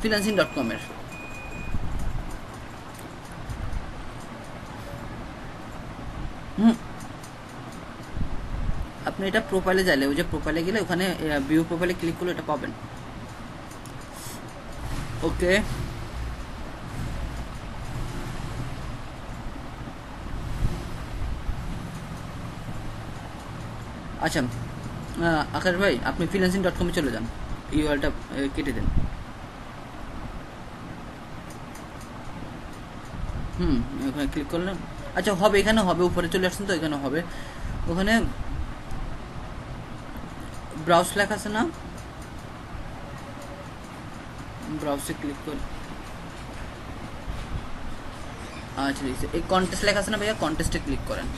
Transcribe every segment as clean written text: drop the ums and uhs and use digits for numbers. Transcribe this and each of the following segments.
freelancing.com এর। আপনি এটা প্রোফাইলে যাইলে, ওই যে প্রোফাইলে গেলে ওখানে ভিউ প্রোফাইলে ক্লিক করলে এটা পাবেন। ওকে, আচ্ছা আকাশ ভাই আপনি freelancing.com চলে যান, ইউআরটা কেটে দেন। ওখানে ক্লিক করলেন, আচ্ছা হবে, এখানে হবে, উপরে চলে আসছেন তো এখানে হবে। ওখানে ব্রাউজ লেখা আছে না, ব্রাউজে ক্লিক করে, আচ্ছা দেখছি এই কন্টেস্ট লেখা আছে না ভাইয়া, কন্টেস্টে ক্লিক করেন।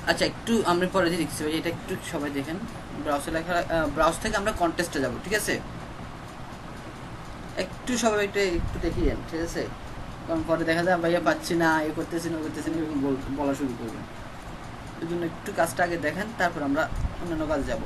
আচ্ছা একটু আমরা পরে দিয়ে দেখছি ভাই, এটা একটু সবাই দেখেন। ব্রাউজে লেখা, ব্রাউজ থেকে আমরা কন্টেস্টে যাব, ঠিক আছে? একটু সবাই এটা একটু দেখিয়ে যান, ঠিক আছে? কারণ পরে দেখা যায় ভাইয়া পাচ্ছি না, এ করতেছি না, করতেছি না, এরকম বলা শুরু করবেন। এই জন্য একটু কাজটা আগে দেখেন, তারপর আমরা অন্যান্য কাজ যাব।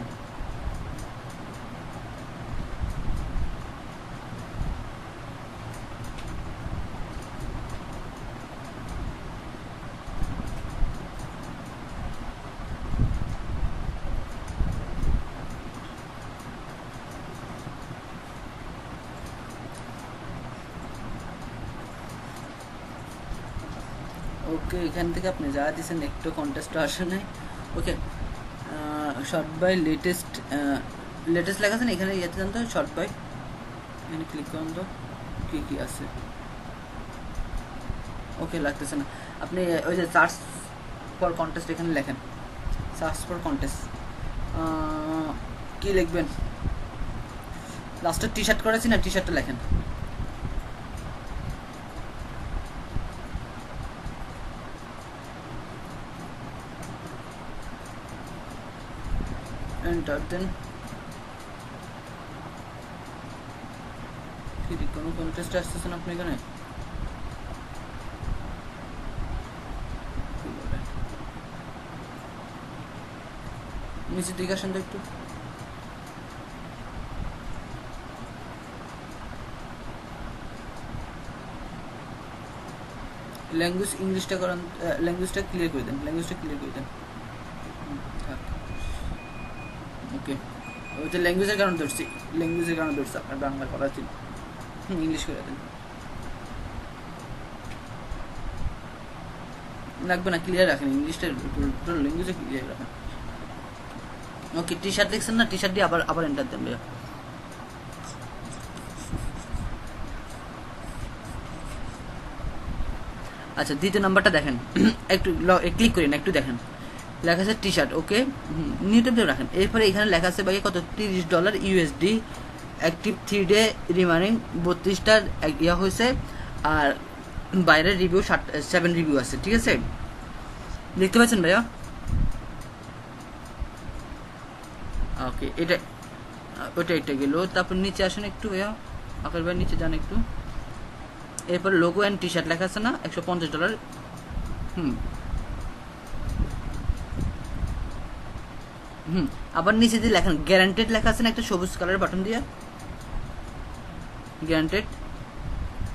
ওকে, এখান থেকে আপনি যা দিচ্ছেন একটু কন্টেস্টও আসে নাই। ওকে, শর্ট বাই লেটেস্ট, লেটেস্ট লেখা আছে না এখানে, ইয়েতে জানতো শর্ট বাই, এখানে ক্লিক করুন তো কী কী আছে। ওকে লাগতেছে না, আপনি ওই যে সার্চ ফর কন্টেস্ট এখানে লেখেন, সার্চ ফর কন্টেস্ট কী লিখবেন, লাস্টে টি শার্ট করেছি না, টি শার্টটা লেখেন। এন্টার দেন, কোনো কন্টেস্ট আসতেছেন আপনি এখানে, নিচের দিকে আসেন তো একটু। ল্যাঙ্গুয়েজ ইংলিশটা করেন, ল্যাঙ্গুয়েজটা ক্লিয়ার করে দেন, ল্যাঙ্গুয়েজটা ক্লিয়ার করে দেন। ওকে, ওই ল্যাঙ্গুয়েজের কারণে ধরছি, ল্যাঙ্গুয়েজের কারণে ধরছি, আপনার বাংলা করা ছিল, ইংলিশ করে দেন, লাগবে না, ক্লিয়ার রাখেন, ইংলিশটা টোটাল ল্যাঙ্গুয়েজে ক্লিয়ার রাখেন। ওকে, টি শার্ট দেখছেন না, টি শার্ট দিয়ে আবার আবার এন্টার দেন ভাইয়া। আচ্ছা দ্বিতীয় নাম্বারটা দেখেন, একটু ক্লিক করেন, একটু দেখেন লেখা আছে টি শার্ট। ওকে, নিউ ট্যাবে রাখেন। এরপরে এখানে লেখা আছে ভাই কত, $30 USD, অ্যাক্টিভ 3 ডে রিমাইনিং, 32টা ইয়া হয়েছে, আর বাইরের রিভিউ 7 রিভিউ আছে, ঠিক আছে? দেখতে পাচ্ছেন ভাইয়া? ওকে, এটা ওটা এটা গেল, তারপর নিচে আসেন একটু ভাইয়া, আকাশ ভাই নিচে যান একটু। এরপর লোগো অ্যান্ড টি শার্ট লেখা আছে না, $150। আবার নিচে দিয়ে লেখেন গ্যারান্টেড লেখা আছে না, একটা সবুজ কালারের বাটন দিয়ে, গ্যারান্টেড।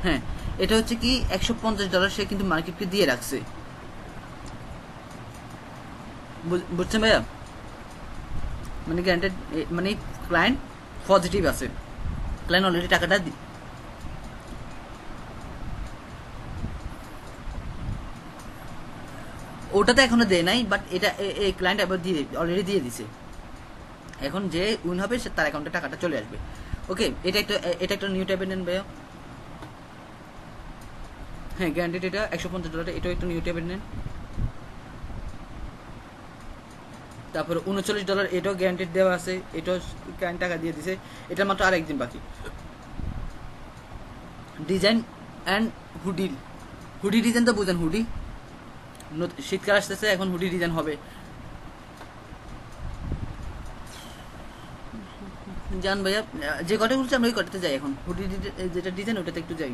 হ্যাঁ, এটা হচ্ছে কি $150 সে কিন্তু মার্কেটকে দিয়ে রাখছে, বুঝছেন ভাইয়া? মানে গ্যারান্টেড মানে ক্লায়েন্ট পজিটিভ আছে, ক্লায়েন্ট অলরেডি টাকাটা ওটাতে এখনো দেয় নাই, বাট এটা এই ক্লায়েন্ট এবার দিয়ে অলরেডি দিয়ে দিছে। এখন যে উইন হবে সে তার অ্যাকাউন্টে টাকাটা চলে আসবে। ওকে, এটা একটা নিউ টাইপের নেন ভাইয়া। হ্যাঁ, গ্যারান্টেড, এটা $150, এটাও একটু নিউ টাইপের নেন। তারপরে $39, এটাও গ্যারান্টেড দেওয়া আছে, এটাও ক্লায়েন্ট টাকা দিয়ে দিছে, এটা মাত্র আর একদিন বাকি। Design and hoodie, hoodie design তো বুঝেন, হুডি শীতকাল আসতেছে, এখন হুডি ডিজাইন হবে। জান ভাইয়া, যে কটা বলছে আমরা ওই কটাতে যাই, এখন হুডি যেটা ডিজাইন ওটাতে একটু যাই।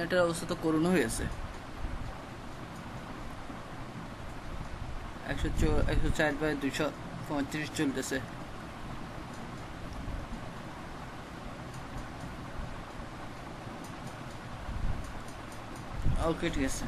এটার অবস্থা তো করুণ হয়ে আছে। 104/235 চলতেছে। ওকে ঠিক আছে।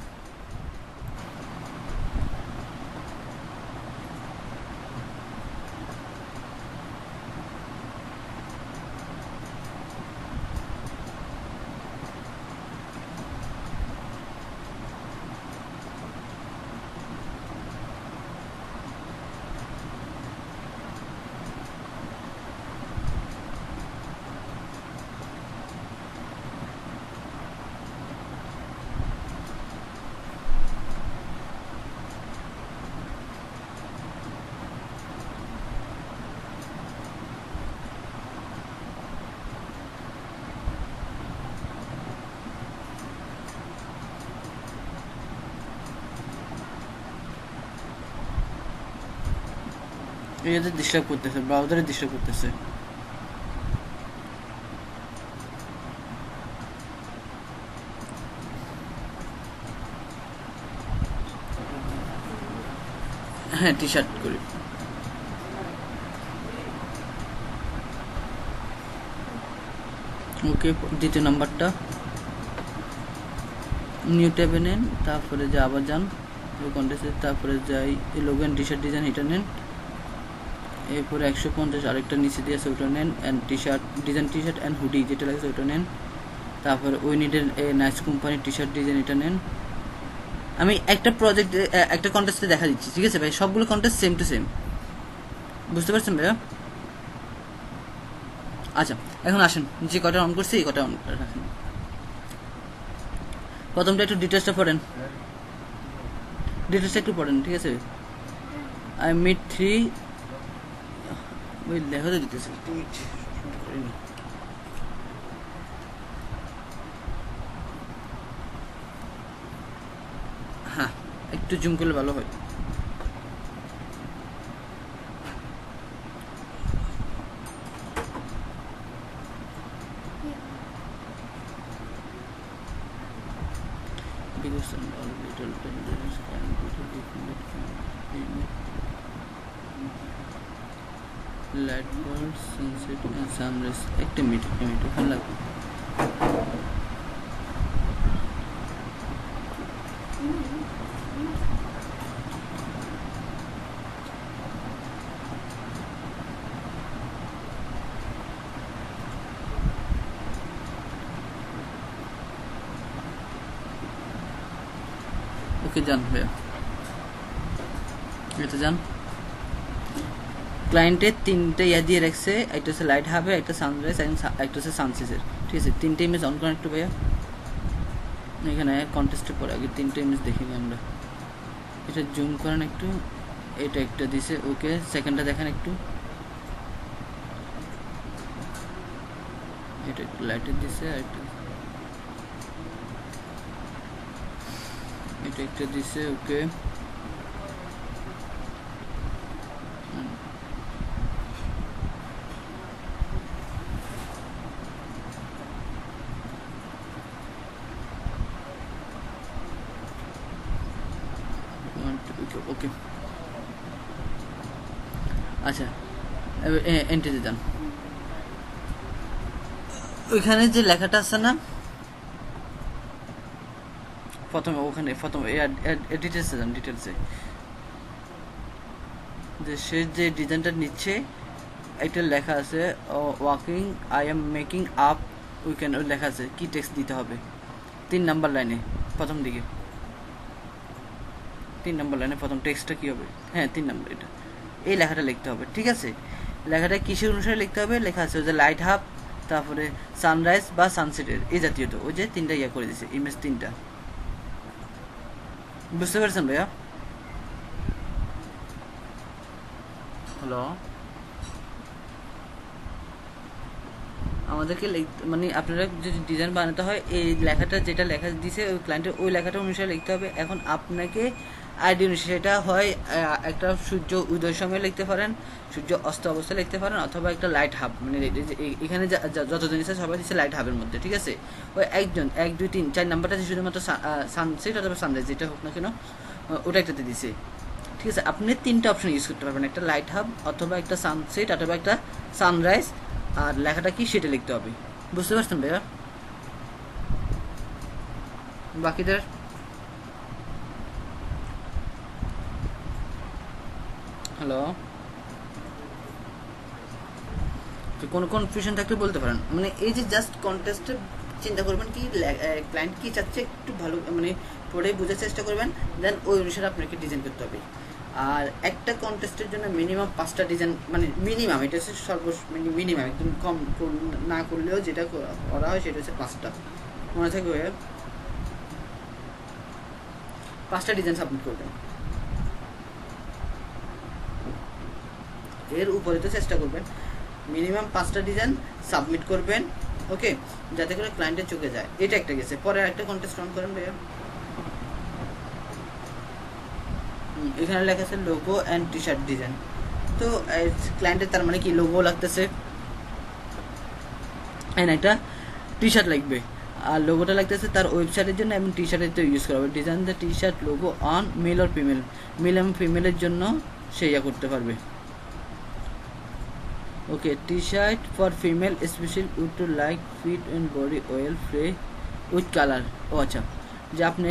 এদের ডিস্টার্ব করতেছে, ব্রাউজারে ডিস্টার্ব করতেছে। হ্যাঁ টি শার্ট করি। ওকে দ্বিতীয় নাম্বারটা নিউ ট্যাবে নেন, তারপরে যে আবার যান কন্টেস্টে, তারপরে যাই লোগো টি শার্ট ডিজাইন এটা নেন, এরপরে 150 আরেকটা নিচে দিয়েছে ওটা নেন, and T shirt design T shirt and hoodie যেটা লাগছে ওটা নেন, তারপরে উই নিডেড এ নাইস কোম্পানির টি শার্ট ডিজাইন এটা নেন। আমি একটা প্রজেক্ট একটা কন্টেস্টে দেখা দিচ্ছি, ঠিক আছে ভাই? সবগুলো কন্টেস্ট সেম টু সেম, বুঝতে পারছেন ভাইয়া? আচ্ছা এখন আসেন, যে কটা অন করছি এই কটা অন রাখেন। প্রথমটা একটু ডিটেলসটা পড়েন, ডিটেলসটা একটু পড়েন, ঠিক আছে? আই মিট 3 ওই লেখাতে দিতেছে, হ্যাঁ একটু জুম করলে ভালো হয়। লাইট বার্ড সানসেট সানরাইজ, একটা মিনিট ভালো লাগবে। ওকে যান ভাইয়া, এটা যান। ক্লায়েন্টের তিনটে ইয়া দিয়ে রাখছে, একটা হচ্ছে লাইট হাবে, একটা সানরাইজ, একটা হচ্ছে সানসেটের, ঠিক আছে? তিনটে ইমেজ অন করেন একটু ভাইয়া। এখানে কন্টেস্টের পরে আগে তিনটে ইমেজ দেখিনি আমরা, এটা জুম করেন একটু, এটা একটা দিছে, ওকে সেকেন্ডটা দেখেন একটু, এটা একটু লাইটের দিছে, আর এটা একটা দিছে, ওকে ওকে। আচ্ছা এন্ট্রিতে যান, ওইখানে যে লেখাটা আছে না প্রথমে, ওখানে প্রথমে ডিটেলসে যান, ডিটেলসে যে সে যে ডিজাইনটা নিচ্ছে একটা লেখা আছে walking I am making up weekend, ওই লেখা আছে কি টেক্সট দিতে হবে 3 নাম্বার লাইনে প্রথম দিকে, 3 নাম্বার লাইনে প্রথম টেক্সটটা কী হবে? হ্যাঁ 3 নাম্বার, এটা এই লেখাটা লিখতে হবে, ঠিক আছে? লেখাটা কিসের অনুসারে লিখতে হবে? লেখা আছে ওই যে লাইট হাব, তারপরে সানরাইজ বা সানসেটের এই জাতীয়, তো ওই যে 3টা ইয়া করে দিছে ইমেজ 3টা, বুঝতে পারছেন ভাইয়া? হ্যালো, আমাদেরকে মানে আপনারা যদি ডিজাইন বানাতে হয় এই লেখাটা যেটা লেখা দিছে ওই ক্লায়েন্টের ওই লেখাটা অনুসারে লিখতে হবে। এখন আপনাকে আইডি অনুসারে সেটা হয় একটা সূর্য উদয়ের সময় লিখতে পারেন, সূর্য অস্ত অবস্থায় লিখতে পারেন, অথবা একটা লাইট হাব, মানে এখানে যতজন দিচ্ছে সবাই দিচ্ছে লাইট হাবের মধ্যে, ঠিক আছে? ওই একজন 1 2 3 4 নাম্বারটা শুধুমাত্র সানসেট অথবা সানরাইজ যেটা হোক না কেন ওটা একটাতে দিছে, ঠিক ঠিক আছে, আপনি তিনটা অপশন ইউজ করতে পারবেন, একটা লাইট হাব অথবা একটা সানসেট অথবা একটা সানরাইজ, আর লেখাটা কি সেটা লিখতে হবে। বুঝতে পারছেন ভাইয়া? বাকিদের হ্যালো, কোনো কনফিউশন থাকলে বলতে পারেন। মানে এই যে জাস্ট কন্টেস্টে চিন্তা করবেন কি ক্লায়েন্ট কি চাচ্ছে একটু ভালো মানে পড়ে বোঝার চেষ্টা করবেন, দেন ওই অনুসারে আপনাকে ডিজাইন করতে হবে। আর একটা কন্টেস্টের জন্য মিনিমাম 5টা ডিজাইন, মানে মিনিমাম, এটা হচ্ছে মিনিমাম, একদম কম না করলেও যেটা করা হয় সেটা হচ্ছে 5টা, মনে থাকবে 5টা ডিজাইন সাবমিট করবেন। এর উপরে তো চেষ্টা করবেন মিনিমাম 5টা ডিজাইন সাবমিট করবেন, ওকে, যাতে করে ক্লায়েন্টের চোখে যায়। এটা একটা গেছে। পরে একটা কন্টেস্ট রান করেন ভাইয়া। এখানে লেখা আছে logo and T shirt design. তো ক্লায়েন্টের তার মানে কি লোগো লাগতেছে অ্যান্ড একটা টি শার্ট লাগবে, আর লোগোটা লাগতেছে তার ওয়েবসাইটের জন্য এবং টি শার্টের তো ইউজ করা হবে। Design the T shirt logo on male or female, male এবং ফিমেলের জন্য সে ইয়া করতে পারবে। Okay, T shirt for female special would to like fit and body well free with colour. ও আচ্ছা, যে আপনি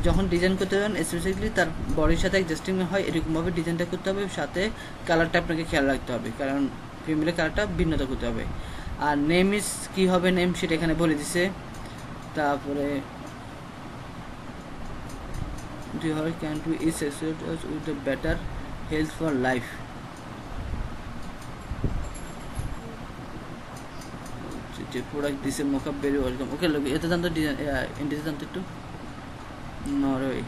যখন ডিজাইন করতে যাবেন স্পেশালি তার বডির সাথে অ্যাডজাস্টিং হয় এরকমভাবে ডিজাইনটা করতে হবে, সাথে কালারটা আপনাকে খেয়াল রাখতে হবে, কারণ ফিমেলের কালারটা ভিন্নতা করতে হবে। আর নেম ইজ কী হবে, নেম সেটা এখানে বলে দিছে। তারপরে can to is with the better health for life. যে প্রোডাক্ট দিছে মোকআপ ভেরি ওয়েলকাম। ওকে, এতে জানতো ডিজাইন ইন্ডিতে জানতো একটু নরওয়ে।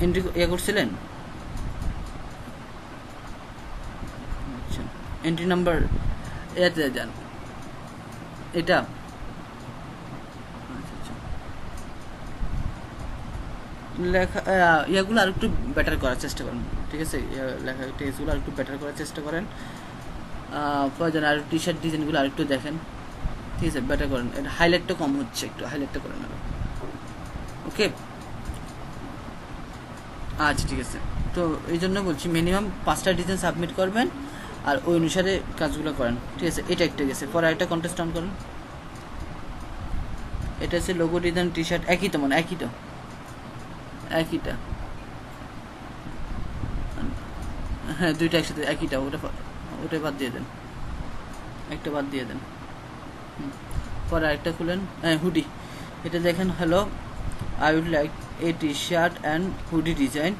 এন্ট্রি ইয়ে করছিলেন? আচ্ছা, এন্ট্রি নাম্বার এতে যান, এটা লেখা ইয়াগুলো আর একটু বেটার করার চেষ্টা করেন, ঠিক আছে? লেখা টেক্সটগুলো আর একটু বেটার করার চেষ্টা করেন। প্রয়োজন আর টি শার্ট ডিজাইনগুলো আর একটু দেখেন, ঠিক আছে? বেটার করেন, এটা হাইলাইটটা কম হচ্ছে, একটু হাইলাইটটা করেন আরো। ওকে, আচ্ছা ঠিক আছে। তো এই জন্য বলছি মিনিমাম 5টা ডিজাইন সাবমিট করবেন আর ওই অনুসারে কাজগুলো করেন, ঠিক আছে? এটা একটা গেছে। পরে একটা কন্টেস্ট অন করেন। এটা হচ্ছে লোগো ডিজাইন টি শার্ট, একই তো, মানে একই তো, একইটা, হ্যাঁ দুইটা একসাথে একইটা, ওটা বাদ দিয়ে দেন, একটা বাদ দিয়ে দেন। পরে আরেকটা খুলেন, হ্যাঁ হুডি, এটা দেখেন, hello I would like a T shirt and hoodie design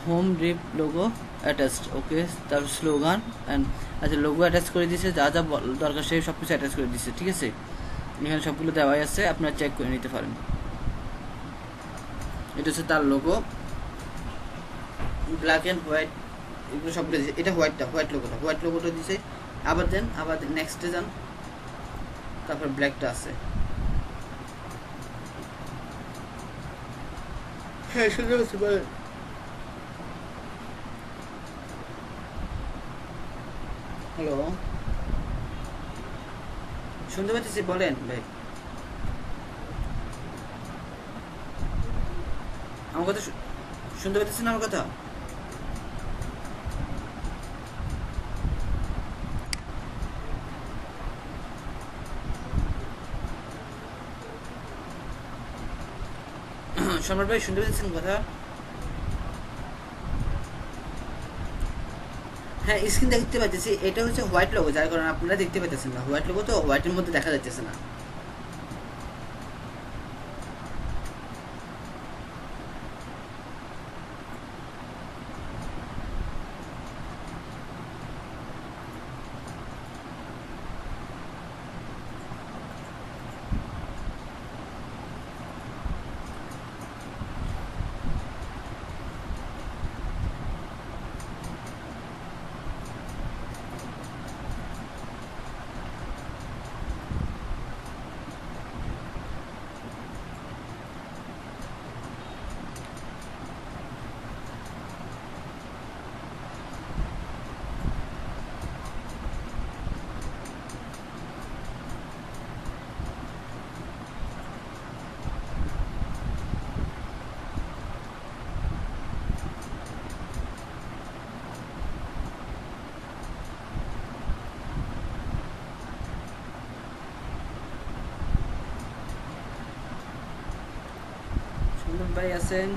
home rip logo attached. Okay, তার স্লোগান অ্যান্ড আচ্ছা লোগো অ্যাটাচ করে দিয়েছে, যা যা দরকার সে সব কিছু অ্যাটাচ করে দিচ্ছে, ঠিক আছে? এখানে সবগুলো দেওয়াই আছে, আপনারা চেক করে নিতে পারেন। এটা হচ্ছে তার লোগো, ব্ল্যাক অ্যান্ড হোয়াইট, এগুলো সবগুলো দিয়েছে। এটা হোয়াইট লোগোটা দিয়েছে। আবার দেন, নেক্সটে যান, তারপর ব্ল্যাকটা আছে। হ্যাঁ শুনতে পাচ্ছি, বলেন। হ্যালো, শুনতে পাচ্ছি, বলেন ভাই। আমার কথা শুনতে পাচ্ছেন আমার কথা? সম্রাট ভাই শুনতে পাচ্ছেন কথা? হ্যাঁ স্ক্রিন দেখতে পাচ্ছি, এটা হচ্ছে হোয়াইট লোগো, যার কারণে আপনারা দেখতে পাচ্ছেন না। হোয়াইট লোগো তো হোয়াইটের মধ্যে দেখা যাচ্ছে না। ভাই আছেন?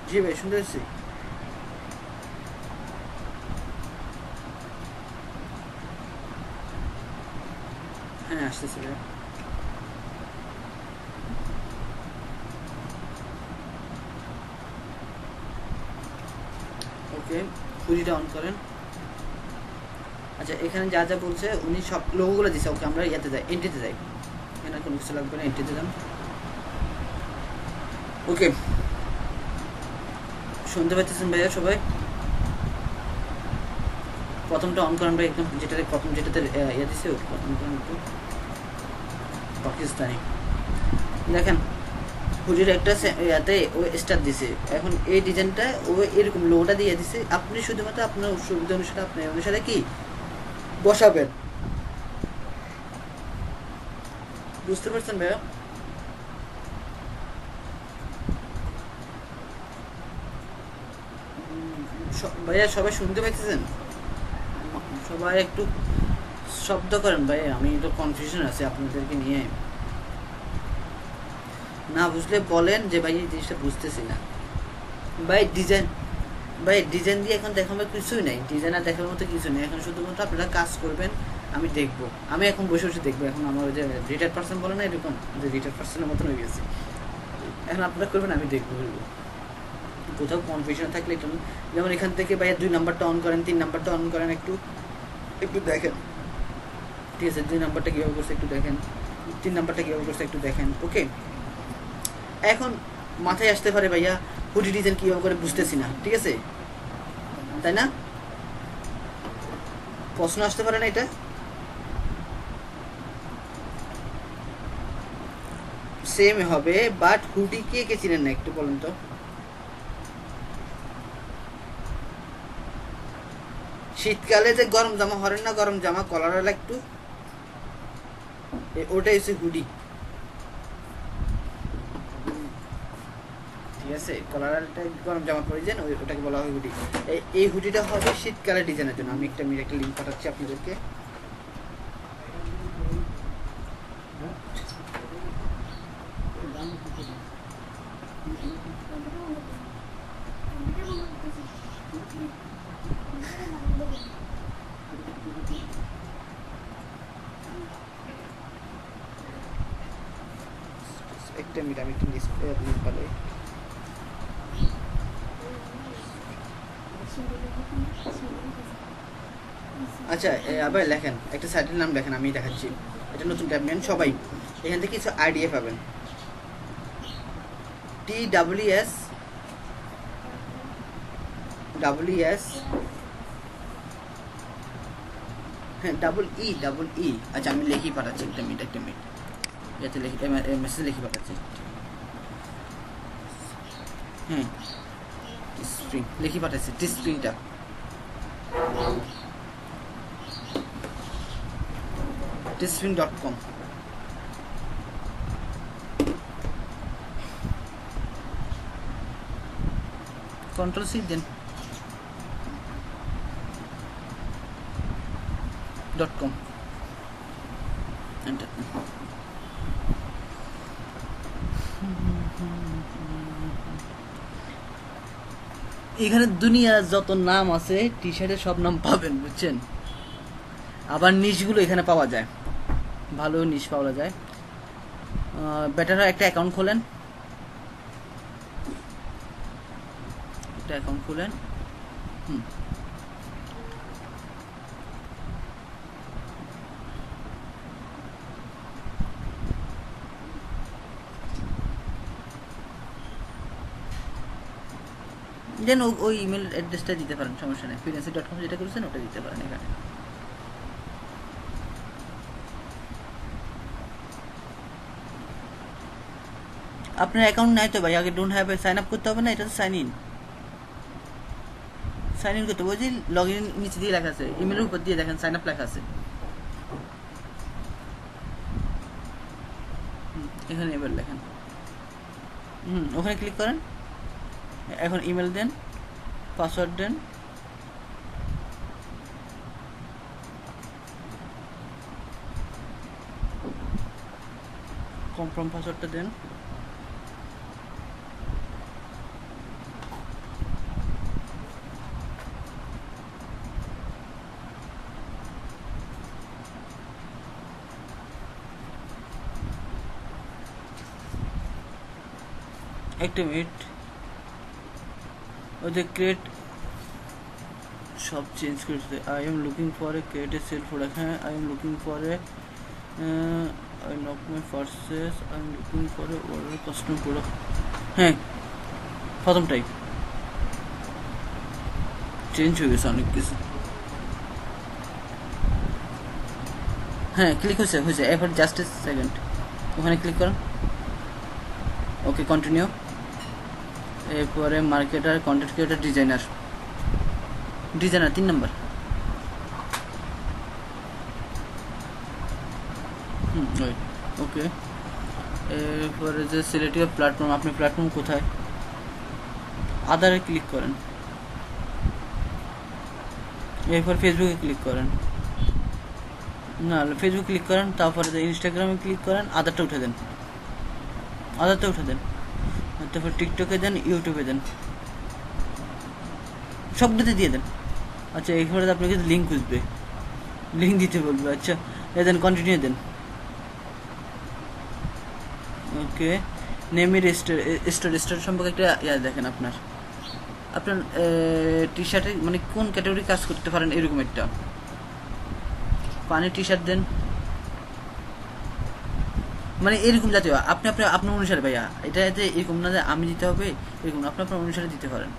জি ভাই শুনতে পাচ্ছি। হ্যাঁ আসতেছি ভাই। ওকে ফুজিটা অন করেন। আচ্ছা এখানে যা যা বলছে উনি সব লোগোগুলো দিছে। ওকে আমরা ইয়াতে যাই, এন্ট্রিতে যাই। এখানে কোনো কিছু লাগবে না, এন্ট্রিতে যান। ওকে শুনতে পাচ্ছেন ভাইয়া সবাই? প্রথমটা অন করেন ভাই, একদম যেটাতে প্রথম যেটাতে ইয়ে দিছে প্রথম একটু পাকিস্তানি দেখেন। হুডির একটা ইয়াতে ও স্টার দিছে। এখন এই ডিজাইনটা ও এরকম লোটা দিয়ে দিছে। আপনি শুধুমাত্র আপনার সুবিধা অনুসারে আপনি অনুসারে কি বসাবেন, বুঝতে পারছেন ভাইয়া? ভাইয়া সবাই শুনতে পাইতেছেন? সবাই একটু শব্দ করেন ভাই, আমি একটু কনফিউশন আছে আপনাদেরকে নিয়ে। না বুঝলে বলেন যে ভাই এই জিনিসটা বুঝতেছি না। ভাই ডিজাইন, ভাই ডিজাইন দিয়ে এখন দেখানোর কিছুই নাই, ডিজাইন আর দেখার মতো কিছু নেই। এখন শুধুমাত্র আপনারা কাজ করবেন, আমি দেখবো। আমি এখন বসে বসে দেখবো। এখন আমার ওই যে রিটায়ার্ড পার্সন বলে না, এরকম যে রিটায়ার্ড পার্সনের মতন হয়ে গেছে। এখন আপনারা করবেন, আমি দেখবো। কোথাও কনফিউশন থাকলে একটু, যেমন এখান থেকে ভাইয়া 2 নাম্বারটা অন করেন, 3 নাম্বারটা অন করেন, একটু একটু দেখেন। ঠিক আছে, 2 নাম্বারটা কীভাবে করছে একটু দেখেন, 3 নাম্বারটা কীভাবে করছে একটু দেখেন। ওকে এখন মাথায় আসতে পারে ভাইয়া হুডি ডিজাইন কীভাবে করে বুঝতেছি না, ঠিক আছে তাই না? প্রশ্ন আসতে পারে না এটা? সেম হবে, বাট হুডি কে কে চিনেন না একটু বলেন তো? শীতকালে যে গরম জামা হরেন না, গরম জামা কলার একটু, ওটাই হচ্ছে হুডি। ঠিক আছে, কলারটা গরম জামা পরে যান, ওটাকে বলা হয় হুডি। এই হুডিটা হবে শীতকালে ডিজাইনের জন্য। আমি একটা লিঙ্ক পাঠাচ্ছি আপনাদেরকে। একটা মিনিট, আমি একটু লিঙ্ক পাঠাই। আচ্ছা আবার লেখেন, একটা সাইটের নাম লেখেন, আমি দেখাচ্ছি। এটা নতুন ট্যাব নেন সবাই, এখান থেকে কিছু আইডিয়া পাবেন। TWS হ্যাঁ EE। আচ্ছা আমি লিখি পাঠাচ্ছি, একটা মিনিট যাতে লিখি মেসেজ লিখি পাঠাচ্ছি। হ্যাঁ স্প্রিং লিখি পাঠাচ্ছি, স্প্রিংটা teespring.com। কন্ট্রোল সি দেন .com এন্টার। এখানে দুনিয়া যত নাম আছে টি শার্টের সব নাম পাবেন, বুঝছেন। আবার নিশগুলো এখানে পাওয়া যায়, ভালো নিশ পাওয়া যায়। বেটার একটা অ্যাকাউন্ট খোলেন, একটা অ্যাকাউন্ট খুলেন। দেন ওই ইমেল অ্যাড্রেসটা দিতে পারেন, সমস্যা নেই। freelancer.com যেটা করেছেন ওটা দিতে পারেন এখানে। আপনার অ্যাকাউন্ট নাই তো ভাই, আগে ডোন্ট হ্যাভ সাইন আপ করতে হবে না, এটা তো সাইন ইন করতে হবে। ওই যে লগ ইন নিচে দিয়ে লেখা আছে, ইমেলের উপর দিয়ে দেখেন সাইন আপ লেখা আছে, এখানে এবার লেখেন। ওখানে ক্লিক করেন। এখন ইমেল দেন, পাসওয়ার্ড দেন, কনফার্ম পাসওয়ার্ডটা দেন। একটা মিনিট, ওই যে ক্রিয়েট সব চেঞ্জ করতে। I am looking for a create a sale product. হ্যাঁ, I am looking for a I knock my purchase, I am looking for a order customer product. হ্যাঁ, প্রথমটাই change হয়ে গেছে অনেক কিছু। হ্যাঁ, ক্লিক হয়েছে এরপর জাস্ট এ সেকেন্ড ওখানে ক্লিক করুন। ওকে, কন্টিনিউ। এরপরে মার্কেটার, কন্টেন্ট ক্রিয়েটার, ডিজাইনার 3 নম্বর। ওকে, এরপরে যে সিলেক্ট ইউর প্ল্যাটফর্ম, আপনি প্ল্যাটফর্ম কোথায়, আদারে ক্লিক করেন। এরপর ফেসবুকে ক্লিক করেন, না ফেসবুক ক্লিক করেন, তারপরে ইনস্টাগ্রামে ক্লিক করেন, আদারটা উঠে দেন, তারপর টিকটকে দেন, ইউটিউবে দেন, সবটাতে দিয়ে দেন। আচ্ছা, এরপরে আপনাকে লিঙ্ক খুঁজবে, লিঙ্ক দিতে বলবে। আচ্ছা, দেন কন্টিনিউ দেন। ওকে, নেমি স্টোর সম্পর্কে একটা দেখেন। আপনার টি শার্টে মানে কোন ক্যাটাগরি কাজ করতে পারেন, এরকম একটা পানি টি শার্ট দেন, মানে এরকম জাতীয়। আপনি আপনার অনুসারে ভাইয়া, এটাতে এরকম না যে আমি দিতে হবে, এরকম আপনার অনুসারে দিতে পারেন।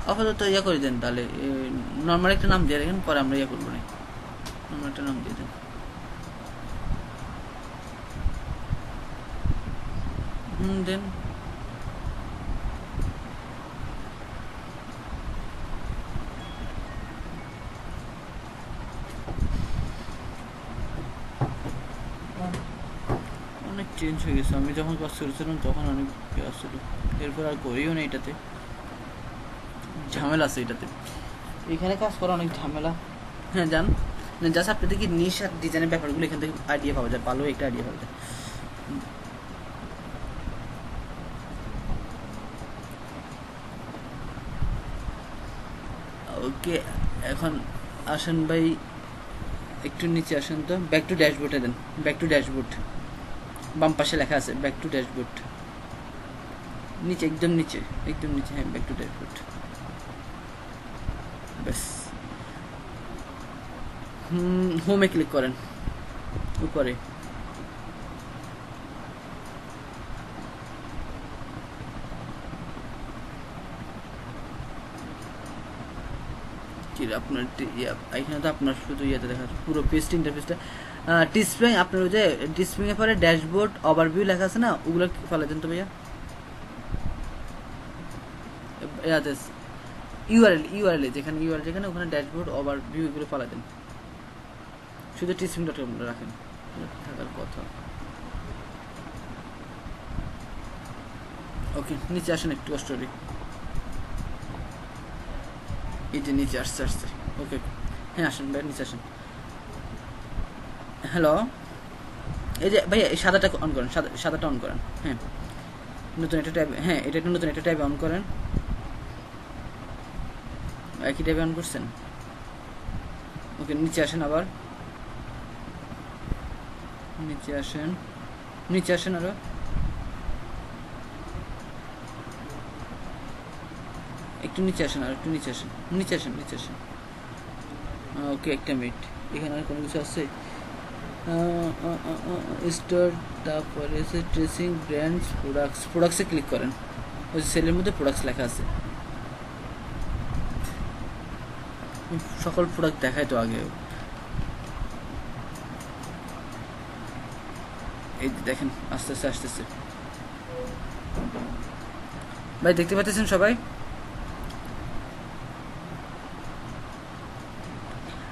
আপাতত করে দেন, তাহলে নর্মাল একটা নাম দিয়ে রাখেন, পরে আমরা করবো না, নর্মাল একটা নাম দিয়ে দেন। দেন অনেক চেঞ্জ হয়ে গেছে, আমি যখন কাজ করেছিলাম তখন অনেক আসছিল, এরপর আর করিও না। এটাতে ঝামেলা আছে, এটাতে এখানে কাজ করা অনেক ঝামেলা। হ্যাঁ, জান জাস্ট আপনাদের কি নিশ আর ডিজাইনের ব্যাপারগুলো এখান থেকে আইডিয়া পাওয়া যায়, ভালো একটা আইডিয়া পাওয়া যায়। ওকে, এখন আসেন ভাই, একটু নিচে আসেন তো, ব্যাক টু ড্যাশবোর্ডে দেন। ব্যাক টু ড্যাশবোর্ড, বাম পাশে লেখা আছে ব্যাক টু ড্যাশবোর্ড, নিচে, একদম নিচে। হ্যাঁ, ব্যাক টু ড্যাশবোর্ড, ব্যাস। হোমে ক্লিক করেন উপরে, আপনার এখানে তো আপনার শুধু ইয়েতে দেখা যাচ্ছে পুরো পেজটা, ইন্টারফেসটা। ডিসপ্লে, আপনার ওই যে ডিসপ্লে পরে ড্যাশবোর্ড, ওভারভিউ লেখা আছে না, ওগুলো ফেলে দেন তো ভাইয়া। ইউআরএল যেখানে ওখানে ড্যাশবোর্ড, ওভারভিউ এগুলো ফেলে দেন, শুধু টিচিং.com রাখেন, থাকার কথা। ওকে, নিচে আসেন একটু কষ্ট করে। এই যে নিচে আসছে আসছে। ওকে, হ্যাঁ আসেন ভাই, নিচে আসেন। হ্যালো, এই যে ভাইয়া এই সাদাটা অন করেন, সাদাটা অন করেন। হ্যাঁ, নতুন একটা ট্যাব, হ্যাঁ এটা একটা নতুন একটা ট্যাবে অন করেন। একই ট্যাবে অন করছেন? ওকে, নিচে আসেন আবার, নিচে আসেন, নিচে আসেন আরো, একটু নিচে আসেন, আর একটু নিচে আসেন, নিচে আসেন, নিচে আসেন। ওকে, একটা মিনিট, এখানে আর কোনো কিছু আছে? স্টোর, তারপরে আছে ট্রেসিং, ব্র্যান্ডস, প্রোডাক্টস, প্রোডাক্টসে ক্লিক করেন। ওই যে সেলের মধ্যে প্রোডাক্টস লেখা আছে, সকল প্রোডাক্ট দেখায় তো আগে। এই দেখেন আস্তে আস্তে আসতেছে ভাই, দেখতে পাচ্ছেন সবাই?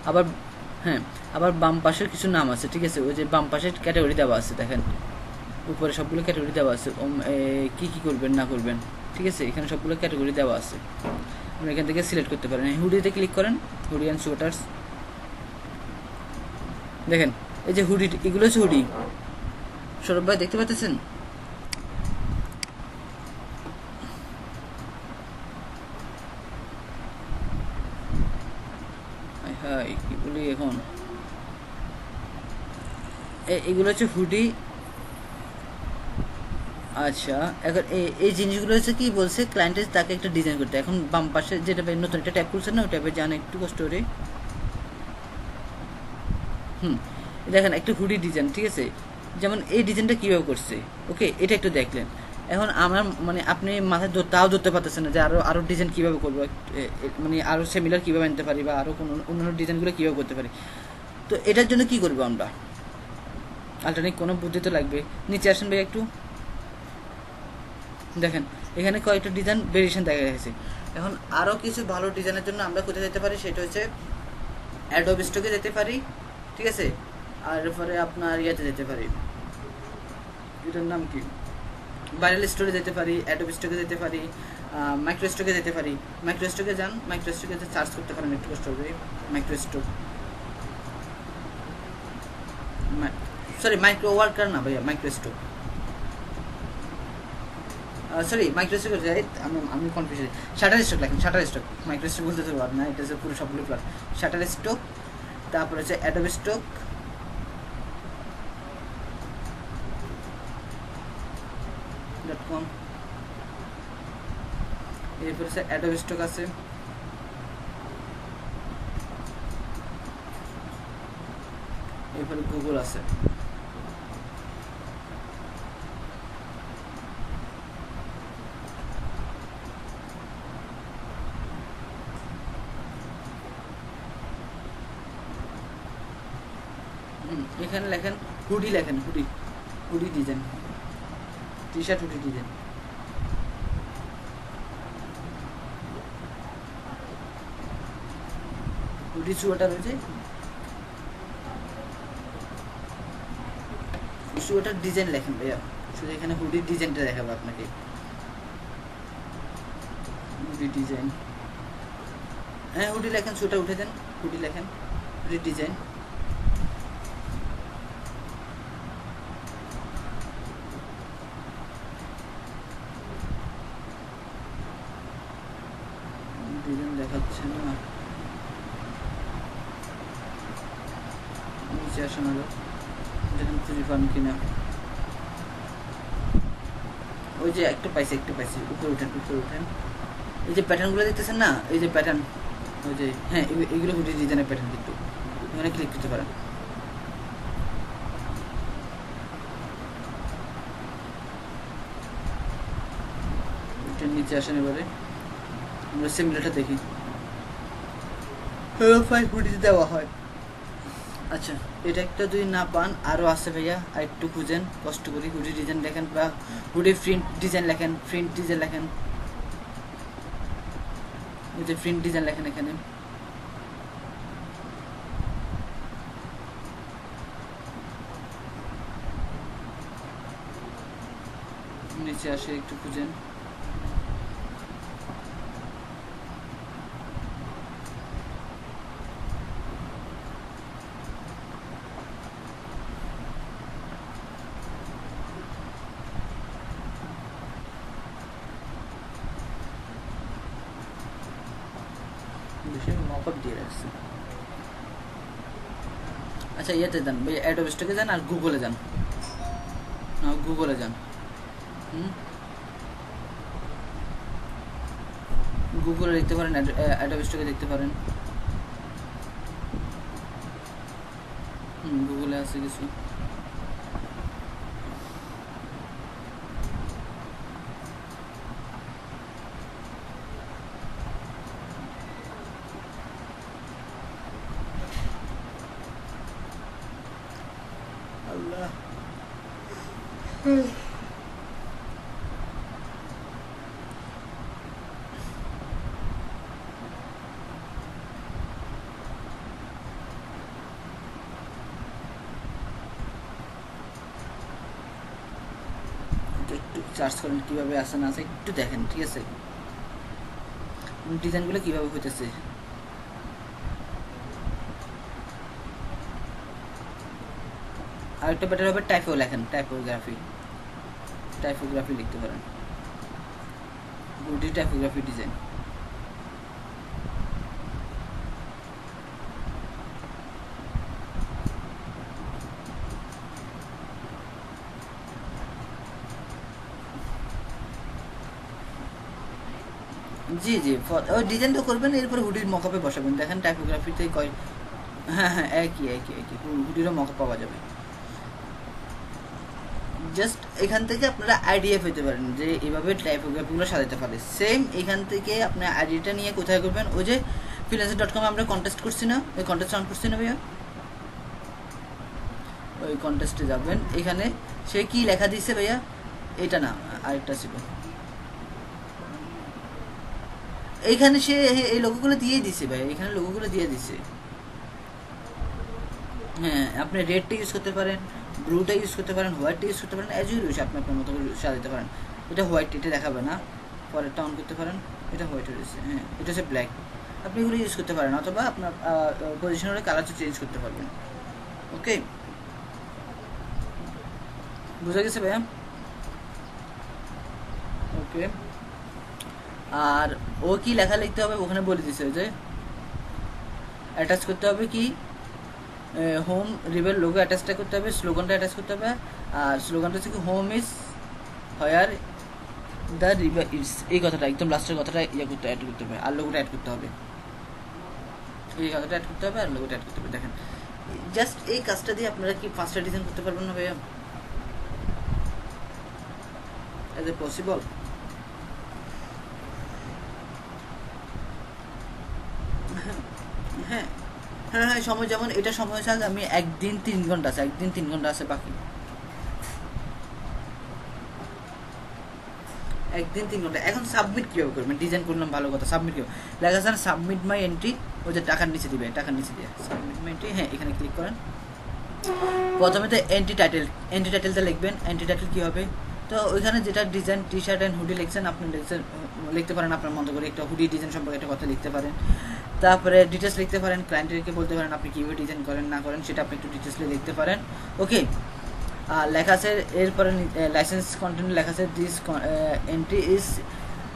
আবার হ্যাঁ, আবার বাম পাশের কিছু নাম আছে, ঠিক আছে? ওই যে বাম পাশের ক্যাটাগরি দেওয়া আছে, দেখেন উপরে সবগুলো ক্যাটাগরি দেওয়া আছে, কি কি করবেন না করবেন, ঠিক আছে? এখানে সবগুলো ক্যাটাগরি দেওয়া আছে, আপনি এখান থেকে সিলেক্ট করতে পারেন। হুডিতে ক্লিক করেন, হুডি অ্যান্ড সোয়েটার্স, দেখেন এই যে হুডি, এগুলো হচ্ছে হুডি। সৌরভ ভাই দেখতে পাচ্ছেন? হ্যাঁ, কি বলি এখন, এগুলো হচ্ছে হুডি। আচ্ছা, এখন এই জিনিসগুলো হচ্ছে কি বলছে ক্লায়েন্টের, তাকে একটা ডিজাইন করতে। এখন বাম পাশে যেটা নতুন একটা ট্যাপ করছেন না, ওই ট্যাপে যান একটু কষ্ট করে। হুম, দেখেন একটা হুডি ডিজাইন, ঠিক আছে? যেমন এই ডিজাইনটা কীভাবে করছে, ওকে, এটা একটু দেখলেন। এখন আমার মানে আপনি মাথায় তাও ধরতে পারতেছেন না যে আরও আরও ডিজাইন কীভাবে করবো, মানে আরও সিমিলার কীভাবে আনতে পারি, বা আরও কোনো অন্যান্য ডিজাইনগুলো কীভাবে করতে পারি। তো এটার জন্য কী করবো আমরা? আলটারনেটিভ কোনো বুদ্ধি তো লাগবে। নিচে আসেন ভাই একটু, দেখেন এখানে কয়েকটা ডিজাইন ভেরিয়েশন দেখা গেছে। এখন আরও কিছু ভালো ডিজাইনের জন্য আমরা কোথায় যেতে পারি, সেটা হচ্ছে অ্যাডোব স্টকে যেতে পারি, ঠিক আছে? আর এরপরে আপনার ইয়াতে যেতে পারি, এটার নাম কি, ভাইরাল স্টোরে যেতে পারি, অ্যাডোব স্টকে যেতে পারি, মাইক্রো স্টকে যেতে পারি। মাইক্রো স্টকে যান, মাইক্রো স্টকে চার্জ করতে পারেন একটু কষ্ট হবে। Micro stock, sorry micro worker না ভাইয়া, micro stock, sorry micro stock যাই, আমি কনফিউজ। শাটার স্টক লেখেন, শাটার স্টক, মাইক্রো স্টক বলতে তো পারবো না, এটা হচ্ছে পুরো সবগুলো প্লাস। শাটার স্টক, তারপরে হচ্ছে অ্যাডোব স্টক, .com, এরপর হচ্ছে অ্যাডোব স্টক আছে, এরপরে গুগল আছে। এখানে লেখেন হুডি, লেখেন hoodie, hoodie design, T shirt hoodie design. Hoodie sweater হয়েছে, সোয়েটার ডিজাইন লেখেন ভাইয়া, শুধু এখানে হুডির ডিজাইনটা দেখাবো আপনাকে। হুডি ডিজাইন, হ্যাঁ হুডি লেখেন, সোয়েটার উঠে দেন, হুডি লেখেন, হুডির ডিজাইন। ডিজাইন দেখাচ্ছে না, নিচে আসেন আরো, দেখেন খুঁজে পান কিনা। ওই যে একটু পাইছি, একটু পাইছি, উপরে উঠেন, উপরে উঠেন। এই যে প্যাটার্নগুলো দেখতেছেন না, এই যে প্যাটার্ন, ওই যে হ্যাঁ এইগুলো হুডি ডিজাইনের প্যাটার্ন, কিন্তু এখানে ক্লিক করতে পারেন। এটার নিচে আসেন, এবারে আমরা সিমিলারটা দেখি। হুডি দেওয়া হয়। আচ্ছা, এটা একটা যদি না পান আরও আছে ভাইয়া, আর একটু খুঁজেন কষ্ট করি। হুডি ডিজাইন লেখেন, বা হুডি প্রিন্ট ডিজাইন লেখেন, প্রিন্ট ডিজাইন লেখেন, ওই যে প্রিন্ট ডিজাইন লেখেন এখানে। নিচে আসে একটু খুঁজেন, পপ আপ দিয়ে রাখছি। আচ্ছা ইয়েতে যান ভাই, অ্যাডোব স্টকে যান আর গুগলে যান, গুগলে যান, গুগলে দেখতে পারেন, অ্যাডোব স্টকে দেখতে পারেন, গুগলে আছে কিছু। আল্লাহ একটু চার্জ করেন কীভাবে আসে না আসে একটু দেখেন, ঠিক আছে, ডিজাইনগুলো কীভাবে হইতেছে। আরেকটা বেটার হবে টাইপো লেখেন, টাইপোগ্রাফি লিখতে পারেন, গুডি টাইপোগ্রাফি ডিজাইন। জি জি, ওই ডিজাইনটা করবেন, এরপরে হুডির মকআপে বসাবেন। দেখেন টাইপোগ্রাফিতে কয়, হ্যাঁ হ্যাঁ একই একই একই, হুডিরও মকআপ পাওয়া যাবে। জাস্ট এখান থেকে আপনারা আইডিয়া পেতে পারেন যে এইভাবে টাইপোগ্রাফিগুলো সাজাতে পারে। সেম এখান থেকে আপনার আইডিয়াটা নিয়ে কোথায় করবেন, ওই যে freelancer.com আমরা কন্টেস্ট করছি না, ওই কন্টেস্ট অন করছি না ভাইয়া, ওই কন্টেস্টে যাবেন। এখানে সে কি লেখা দিচ্ছে ভাইয়া, এটা না আরেকটা ছিল, এইখানে সে এই লোগোগুলো দিয়ে দিছে ভাই, এখানে লোগোগুলো দিয়ে দিছে। হ্যাঁ আপনি রেডটা ইউজ করতে পারেন, ব্লুটা ইউজ করতে পারেন, হোয়াইটটা ইউজ করতে পারেন, অ্যাজ ইউ উইশ, আপনি আপনার মতো করে সাজাতে পারেন। এটা হোয়াইট, এটা দেখাবে না, পরেরটা অন করতে পারেন, এটা হোয়াইট হয়েছে, হ্যাঁ এটা হচ্ছে ব্ল্যাক। আপনি এগুলো ইউজ করতে পারেন, অথবা আপনার পজিশনারে কালারটা চেঞ্জ করতে পারবেন। ওকে, বুঝা গেছে ভাইয়া? ওকে, আর ও কি লেখা লিখতে হবে ওখানে বলে দিছে যে অ্যাটাচ করতে হবে কি, হোম রিবেল লোগো অ্যাটাচটা করতে হবে, স্লোগানটা অ্যাটাচ করতে হবে। আর স্লোগানটা হচ্ছে কি, home is where the rebel is, এই কথাটা একদম লাস্টের কথাটা ইয়ে করতে অ্যাড করতে হবে, আর লোগোটা অ্যাড করতে হবে, এই কথাটা অ্যাড করতে হবে, আর লোগোটা অ্যাড করতে হবে। দেখেন জাস্ট এই কাজটা দিয়ে আপনারা কি 5টা ডিজাইন করতে পারবেন না ভাইয়া? Is it possible? হ্যাঁ হ্যাঁ হ্যাঁ, সময় যেমন এটা সময় আছে, আমি 1 দিন 3 ঘন্টা আছে, 1 দিন 3 ঘন্টা আছে বাকি, 1 দিন 3 ঘন্টা। এখন সাবমিট কীভাবে করবেন, ডিজাইন করলাম ভালো কথা, সাবমিট কীভাবে লেখা আছে, সাবমিট মাই এন্ট্রি, ওই যে টাকার নিচে দিবে, টাকার নিচে দিয়ে সাবমিট মাই এন্ট্রি, হ্যাঁ এখানে ক্লিক করেন। প্রথমে তো এন্ট্রি টাইটেলটা লিখবেন। এন্ট্রি টাইটেল কী হবে, তো ওইখানে যেটা design T shirt and hoodie লিখছেন, আপনি লিখতে পারেন আপনার মতো করে, একটা হুডি ডিজাইন সম্পর্কে একটা কথা লিখতে পারেন। তারপরে ডিটেলস লিখতে পারেন, ক্লায়েন্টকে বলতে পারেন আপনি কীভাবে ডিজাইন করেন না করেন, সেটা আপনি একটু ডিটেলসে লিখতে পারেন। ওকে, আর লেখা আছে এরপরে লাইসেন্স কন্টেন্ট লেখা আছে, দিস এন্ট্রি ইজ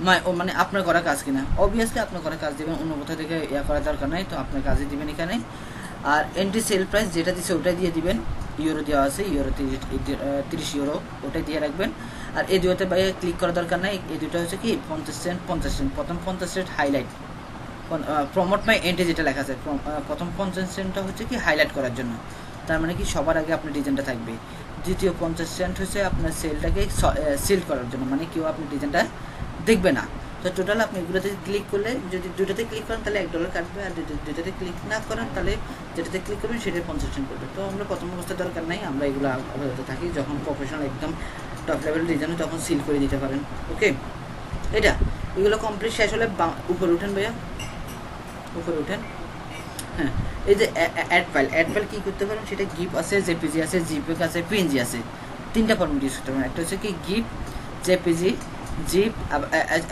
মাই, ও মানে আপনার করা কাজ কিনা, অবভিয়াসলি আপনার করা কাজ দেবেন, অন্য কোথাও থেকে ইয়া করার দরকার নাই, তো আপনার কাজই দিবেন এখানে। আর এন্ট্রি সেল প্রাইস যেটা দিচ্ছে ওটাই দিয়ে দিবেন, ইউরো দেওয়া আছে, ইউরো 30 ইউরো, ওটাই দিয়ে রাখবেন। আর এই দুটোতে বাইরে ক্লিক করার দরকার নাই, এই দুটো হচ্ছে কি 50 সেন্ট 50 সেন্ট, প্রথম 50 সেন্ট হাইলাইট, প্রমোট মাই এন্ট্রি যেটা লেখা আছে, প্রথম 50 সেন্টটা হচ্ছে কি হাইলাইট করার জন্য, তার মানে কি সবার আগে আপনার ডিজাইনটা থাকবে। দ্বিতীয় 50 সেন্ট হচ্ছে আপনার সেলটাকে সিল করার জন্য, মানে কেউ আপনার ডিজাইনটা দেখবে না। তো টোটাল আপনি এগুলোতে ক্লিক করলে, যদি দুটোতে ক্লিক করেন তাহলে $1 কাটবে, আর যদি দুটোতে ক্লিক না করেন তাহলে যেটাতে ক্লিক করবেন সেটাই 50 সেন্ট করবে। তো আমরা প্রথম অবস্থায় দরকার নাই, আমরা এগুলো আপাতত থাকি, যখন প্রফেশনাল একদম টপ লেভেল ডিজাইন তখন সিল করে দিতে পারেন। ওকে, এটা এগুলো কমপ্লিট শেষ হলে উপরে উঠেন ভাইয়া, উপরে উঠেন। হ্যাঁ, এই যে অ্যাড ফাইল কী করতে পারেন, সেটা গিফ আছে, জেপিজি আছে, জিপেক আছে, পিএনজি আছে, 3টা ফরম্যাট ইউজ করতে পারেন। একটা হচ্ছে কি গিফ, জেপিজি, জিপ,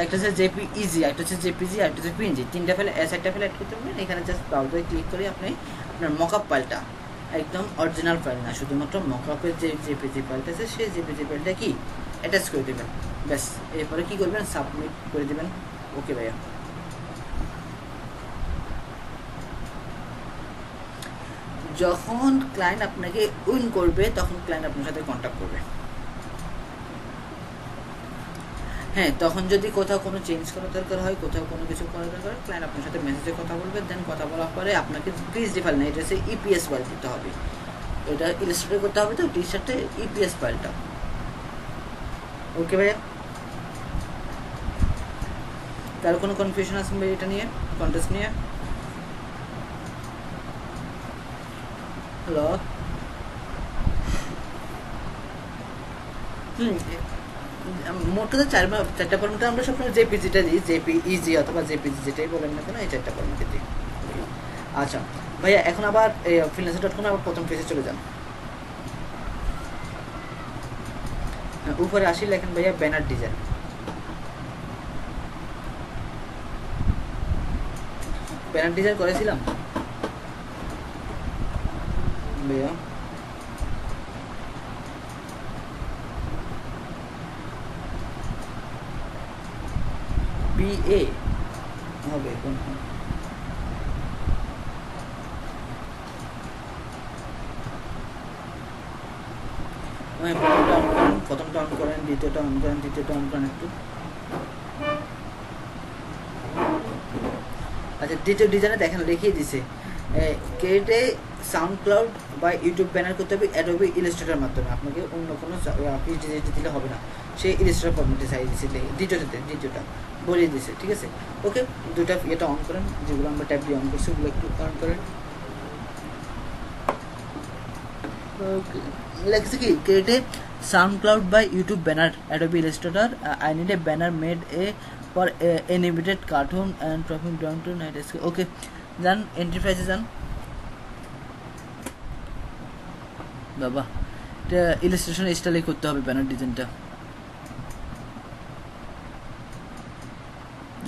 একটা হচ্ছে জেপিইজি, একটা হচ্ছে জেপিজি, আর একটা হচ্ছে পিএনজি, 3টা ফাইল একটা ফাইল অ্যাড করতে পারবেন। এখানে জাস্ট ব্রাউজারে ক্লিক করে আপনি আপনার মকআপ ফাইলটা, একদম অরিজিনাল ফাইল না, শুধুমাত্র মকআপের যে জেপিজি ফাইলটা আছে সেই জেপিজি ফাইলটা কি অ্যাটাচ করে দেবেন, ব্যাস। এরপরে কী করবেন, সাবমিট করে দেবেন। ওকে ভাইয়া, যখন ক্লায়েন্ট আপনাকে উইন করবে তখন ক্লায়েন্ট আপনার সাথে কন্ট্যাক্ট করবে। হ্যাঁ, তখন যদি কোথাও কোনো চেঞ্জ করার দরকার হয়, কোথাও কোনো কিছু করার দরকার হয়, ক্লায়েন্ট আপনার সাথে মেসেজে কথা বলবে। দেন কথা বলার পরে আপনাকে পিএসডি ফাইল না, এটা হচ্ছে ইপিএস ফাইল দিতে হবে। এটা ইলাস্ট্রেটর করতে হবে তো টি শার্টে ইপিএস ফাইলটা। ওকে ভাইয়া, কারো কোনো কনফিউশন আছে ভাই এটা নিয়ে, কন্টেস্ট নিয়ে? হ্যালো, মোটটা চারটা ফর্মেটে আমরা সবসময় জেপিজিটা দিই, জেপিইজি অথবা জেপিজি যেটাই বলেন না কেন, এই চারটা ফর্মেটে দিই। আচ্ছা ভাইয়া, এখন আবার freelancer.com আবার প্রথম পেজে চলে যান। উপরে আসি, লেখেন ভাইয়া ব্যানার ডিজাইন। ব্যানার ডিজাইন করেছিলাম ভাইয়া, বিএ হবে কোন? প্রথমটা অন করেন, দ্বিতীয়টা অন করেন, তৃতীয়টা অন করেন একটু। আচ্ছা, দ্বিতীয় ডিজাইনে দেখেন দেখিয়ে দিছে ক্রিয়েটে সাউন্ড ক্লাউড বা ইউটিউব ব্যানার করতে হবে অ্যাডোবি ইলাস্ট্রেটরের মাধ্যমে। আপনাকে অন্য কোনো ডিজাইন দিলে হবে না, সেই ইলাস্ট্রেটর ফরম্যাটে চাই দিচ্ছে দ্বিতীয়টা বলিয়ে দিছে। ঠিক আছে, ওকে, দুটা এটা অন করেন, যেগুলো আমরা ট্যাব দিয়ে অন করছি ওগুলো একটু অন করেন। ওকে, লেখছে কি ক্রিয়েটে SoundCloud by YouTube banner Adobe Illustrator, I need a banner made for animated cartoon and dropping down to night sky. Okay, যান এন্টারপ্রাইজে যান বাবা, এটা ইলাস্ট্রেশন স্টাইলে করতে হবে ব্যানার ডিজাইনটা।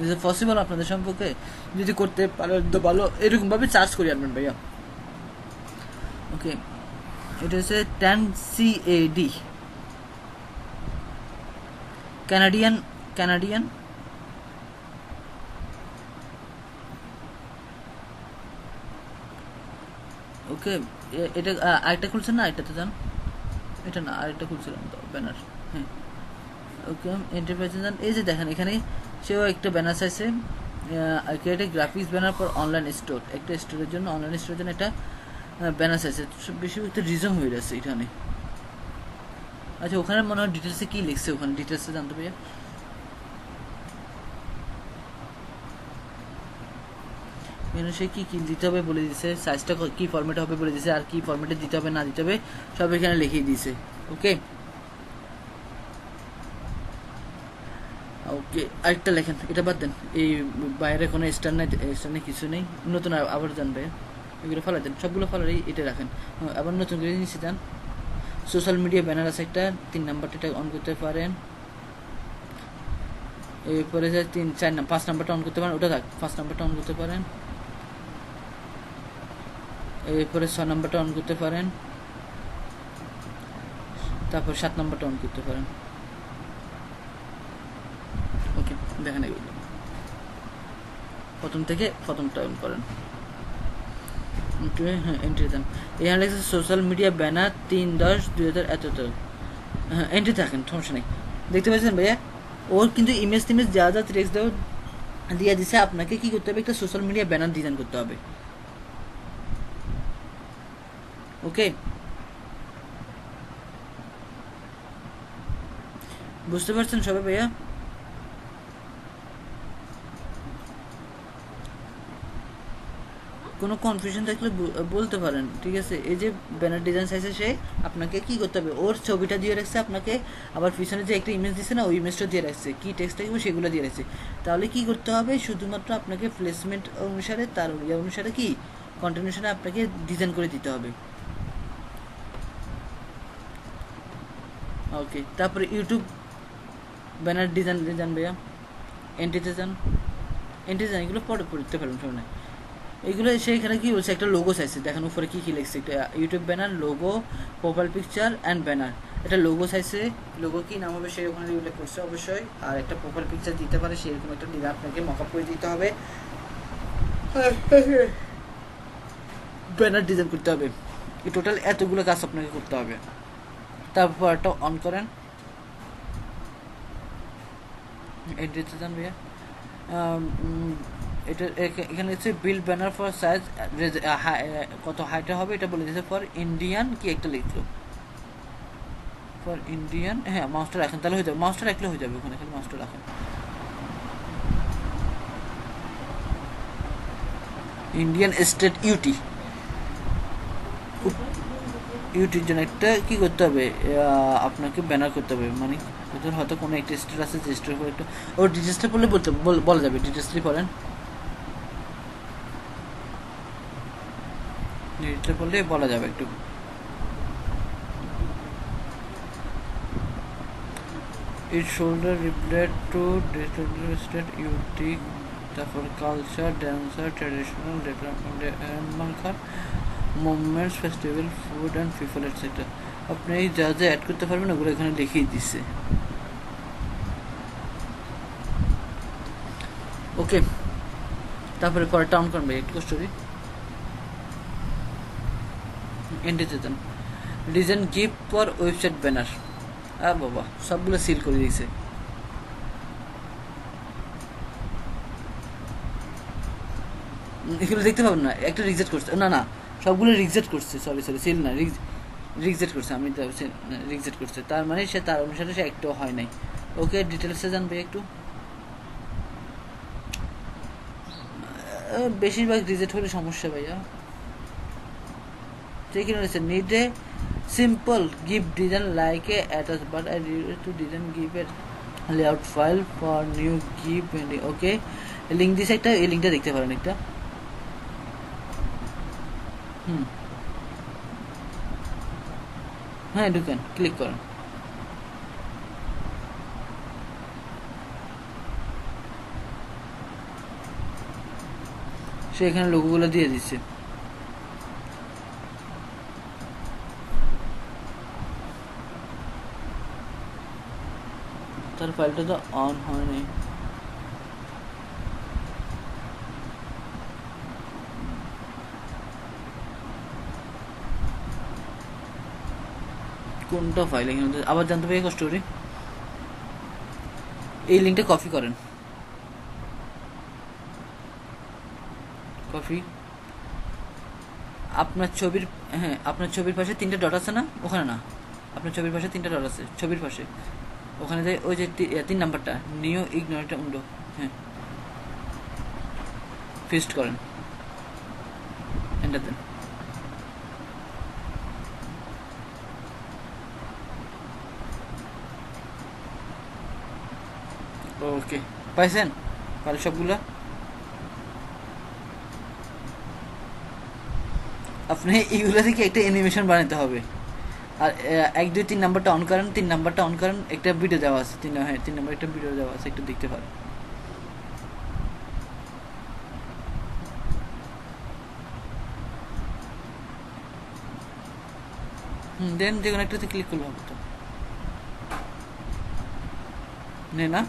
ইজ ইট পসিবল আপনাদের সম্পর্কে? যদি করতে পারেন তো ভালো, এরকমভাবে চার্জ করি আনবেন ভাইয়া। ওকে, এটা হচ্ছে 10 CAD কানাডিয়ান। ওকে, এটা আরেকটা খুলছেন না, এটাতে যান, এটা না আরেকটা খুলছিলাম তো ব্যানার। হ্যাঁ, ওকে, এন্টারপ্রাইজে যান। এই যে দেখেন এখানে সেও একটা ব্যানার চাইছে, create a graphics banner for online store, একটা স্টোরের জন্য, অনলাইন স্টোরের জন্য একটা ব্যানার চাইছে। বেশি একটা রিজম হয়ে যাচ্ছে এখানে। আচ্ছা, ওখানে মনে হয় ডিটেলসে কী লিখছে, ওখানে ডিটেলসে জানতে পারি। এখানে সে কী কী দিতে হবে বলে দিছে, সাইজটা কী ফরম্যাটে হবে বলে দিছে, আর কী ফরম্যাটে দিতে হবে না দিতে হবে সব এখানে লিখিয়ে দিয়েছে। ওকে ওকে, আরেকটা লেখেন, এটা বাদ দেন, এই বাইরে কোনো স্টার নেই কিছু নেই, নতুন আবার যান ভাই, এগুলো ফেলা দেন, সবগুলো ফেলারই এটা রাখেন। আবার নতুন করে নিচে যান, সোশ্যাল মিডিয়া ব্যানার আছে একটা, 3 নাম্বারটা এটা অন করতে পারেন। এরপরে 5 নাম্বারটা অন করতে পারেন, ওটা থাক, 5 নাম্বারটা অন করতে পারেন। এরপরে 6 নাম্বারটা অন করতে পারেন, তারপর 7 নাম্বারটা অন করতে পারেন। ওকে, দেখেন এগুলো প্রথম থেকে প্রথমটা অন করেন। হ্যাঁ, এন্ট্রি দেন, এখানে লেগেছে সোশ্যাল মিডিয়া ব্যানার 3/10/2000 এত। হ্যাঁ, এন্ট্রি থাকেন, সমস্যা নেই। দেখতে পাচ্ছেন ভাইয়া, ওর কিন্তু ইমেজ যা টেক্সট দিয়ে দিছে, আপনাকে কি করতে হবে, একটা সোশ্যাল মিডিয়া ব্যানার ডিজাইন করতে হবে। ওকে, বুঝতে পারছেন সবাই ভাইয়া? কোনো কনফিউশন থাকলে বলতে পারেন, ঠিক আছে? এই যে ব্যানার ডিজাইন চাইছে সে, আপনাকে কি করতে হবে, ওর ছবিটা দিয়ে রাখছে আপনাকে, আবার পিছনে যে একটা ইমেজ দিচ্ছে না, ওই ইমেজটা দিয়ে রাখছে, কি টেক্সট থাকবে সেগুলো দিয়ে রাখছে। তাহলে কি করতে হবে, শুধুমাত্র আপনাকে প্লেসমেন্ট অনুসারে, তার অনুসারে কি কন্টিনিউশনে আপনাকে ডিজাইন করে দিতে হবে। ওকে, তারপরে ইউটিউব ব্যানার ডিজাইন যান ভাইয়া, এন্ট্রিতে যান, এগুলো পরে পড়তে পারবেন সামনে। এইগুলো সেইখানে কি বলছে, একটা লোগো চাইছে, দেখেন উপরে কি কি লিখছে, একটা YouTube banner, logo, profile picture and banner. এটা লোগো চাইছে, লোগো কি নাম হবে সেই ওখানে উল্লেখ করছে অবশ্যই, আর একটা প্রোফাইল পিকচার দিতে পারে সেরকম একটা দিলে আপনাকে মকআপ করে দিতে হবে। ব্যানার ডিজাইন করতে হবে। এই টোটাল এতগুলো কাজ আপনাকে করতে হবে। তারপর একটা অন করেন, এডিটে যান ভাইয়া। এটা এখানে হচ্ছে বিল্ড ব্যানার ফর সাইজ, কত হাইটে হবে এটা বলে দিয়েছে। ফর ইন্ডিয়ান কি একটা লিখলো, ফর ইন্ডিয়ান, হ্যাঁ মাউসটা রাখেন তাহলে হয়ে যাবে, মাউসটা রাখলে হয়ে যাবে, ওখানে খালি মাউসটা রাখেন। ইন্ডিয়ান স্টেট ইউটি, ইউটির জন্য একটা কি করতে হবে, আপনাকে ব্যানার করতে হবে, মানে হয়তো কোনো একটা স্টেট আছে যে স্টেট একটা, ও ডিটেলসটা পড়লে বলা যাবে, ডিটেলসটাই পড়েন, ডিটেলসটা পড়লে বলা যাবে একটু। It should relate to state UT, তারপর culture, dancer, traditional marker, movements, festival, food and people etcetera. আপনি যা যা অ্যাড করতে পারবেন ওগুলো এখানে লিখিয়ে দিচ্ছে। ওকে, তারপরে পরে টাউন করবে একটু কষ্ট করি, এন্ডে যেতেন। Design gift for website banner, বাবা সবগুলো সিল করে দিয়েছে। এগুলো দেখতে পাবেন না, একটা রিজেক্ট করছে, না না সবগুলো রিজেক্ট করছে, সরি সিল না, রিজেক্ট করছে, আমি তো রিজেক্ট করছে, তার মানে সে তার অনুসারে সে একটাও হয় নাই। ওকে, ডিটেলসে জানবে একটু, বেশিরভাগ রিজেক্ট হলে সমস্যা ভাইয়া। ঠিক আছে, need a simple gift design like a attach, but I read to design give a layout file for new gift. Okay, link দিছে একটা, এই লিঙ্কটা দেখতে পারেন একটা। হ্যাঁ ঢুকেন, ক্লিক করেন। সে এখানে লোগোগুলো দিয়ে দিচ্ছে। তার ফাইলটা তো অন হয়নি, কোনটা ফাইল এখানে আবার জানতে পারি কষ্ট করি। এই লিঙ্কটা কপি করেন, কপি, আপনার ছবির, হ্যাঁ আপনার ছবির পাশে 3টে ডট আছে না, ওখানে না, আপনার ছবির পাশে 3টে ডট আছে ছবির পাশে, ওখানে যাই ওই যে 3 নাম্বারটা নিউ ইগনোরটা উন্ডো, হ্যাঁ পেস্ট করেন, এন্টার দেন। ওকে, পাইছেন ফাইল সবগুলা? আপনি এইগুলো থেকে একটা অ্যানিমেশন বানাতে হবে। আর 1 2 3 নাম্বারটা অন করেন, 3 নাম্বারটা অন করেন, একটা ভিডিও দেওয়া আছে, 3 নাম্বার একটা ভিডিও দেওয়া আছে, একটু দেখতে পারেন। দেন যে কোনো একটাতে ক্লিক করলে হবে তো, নে না,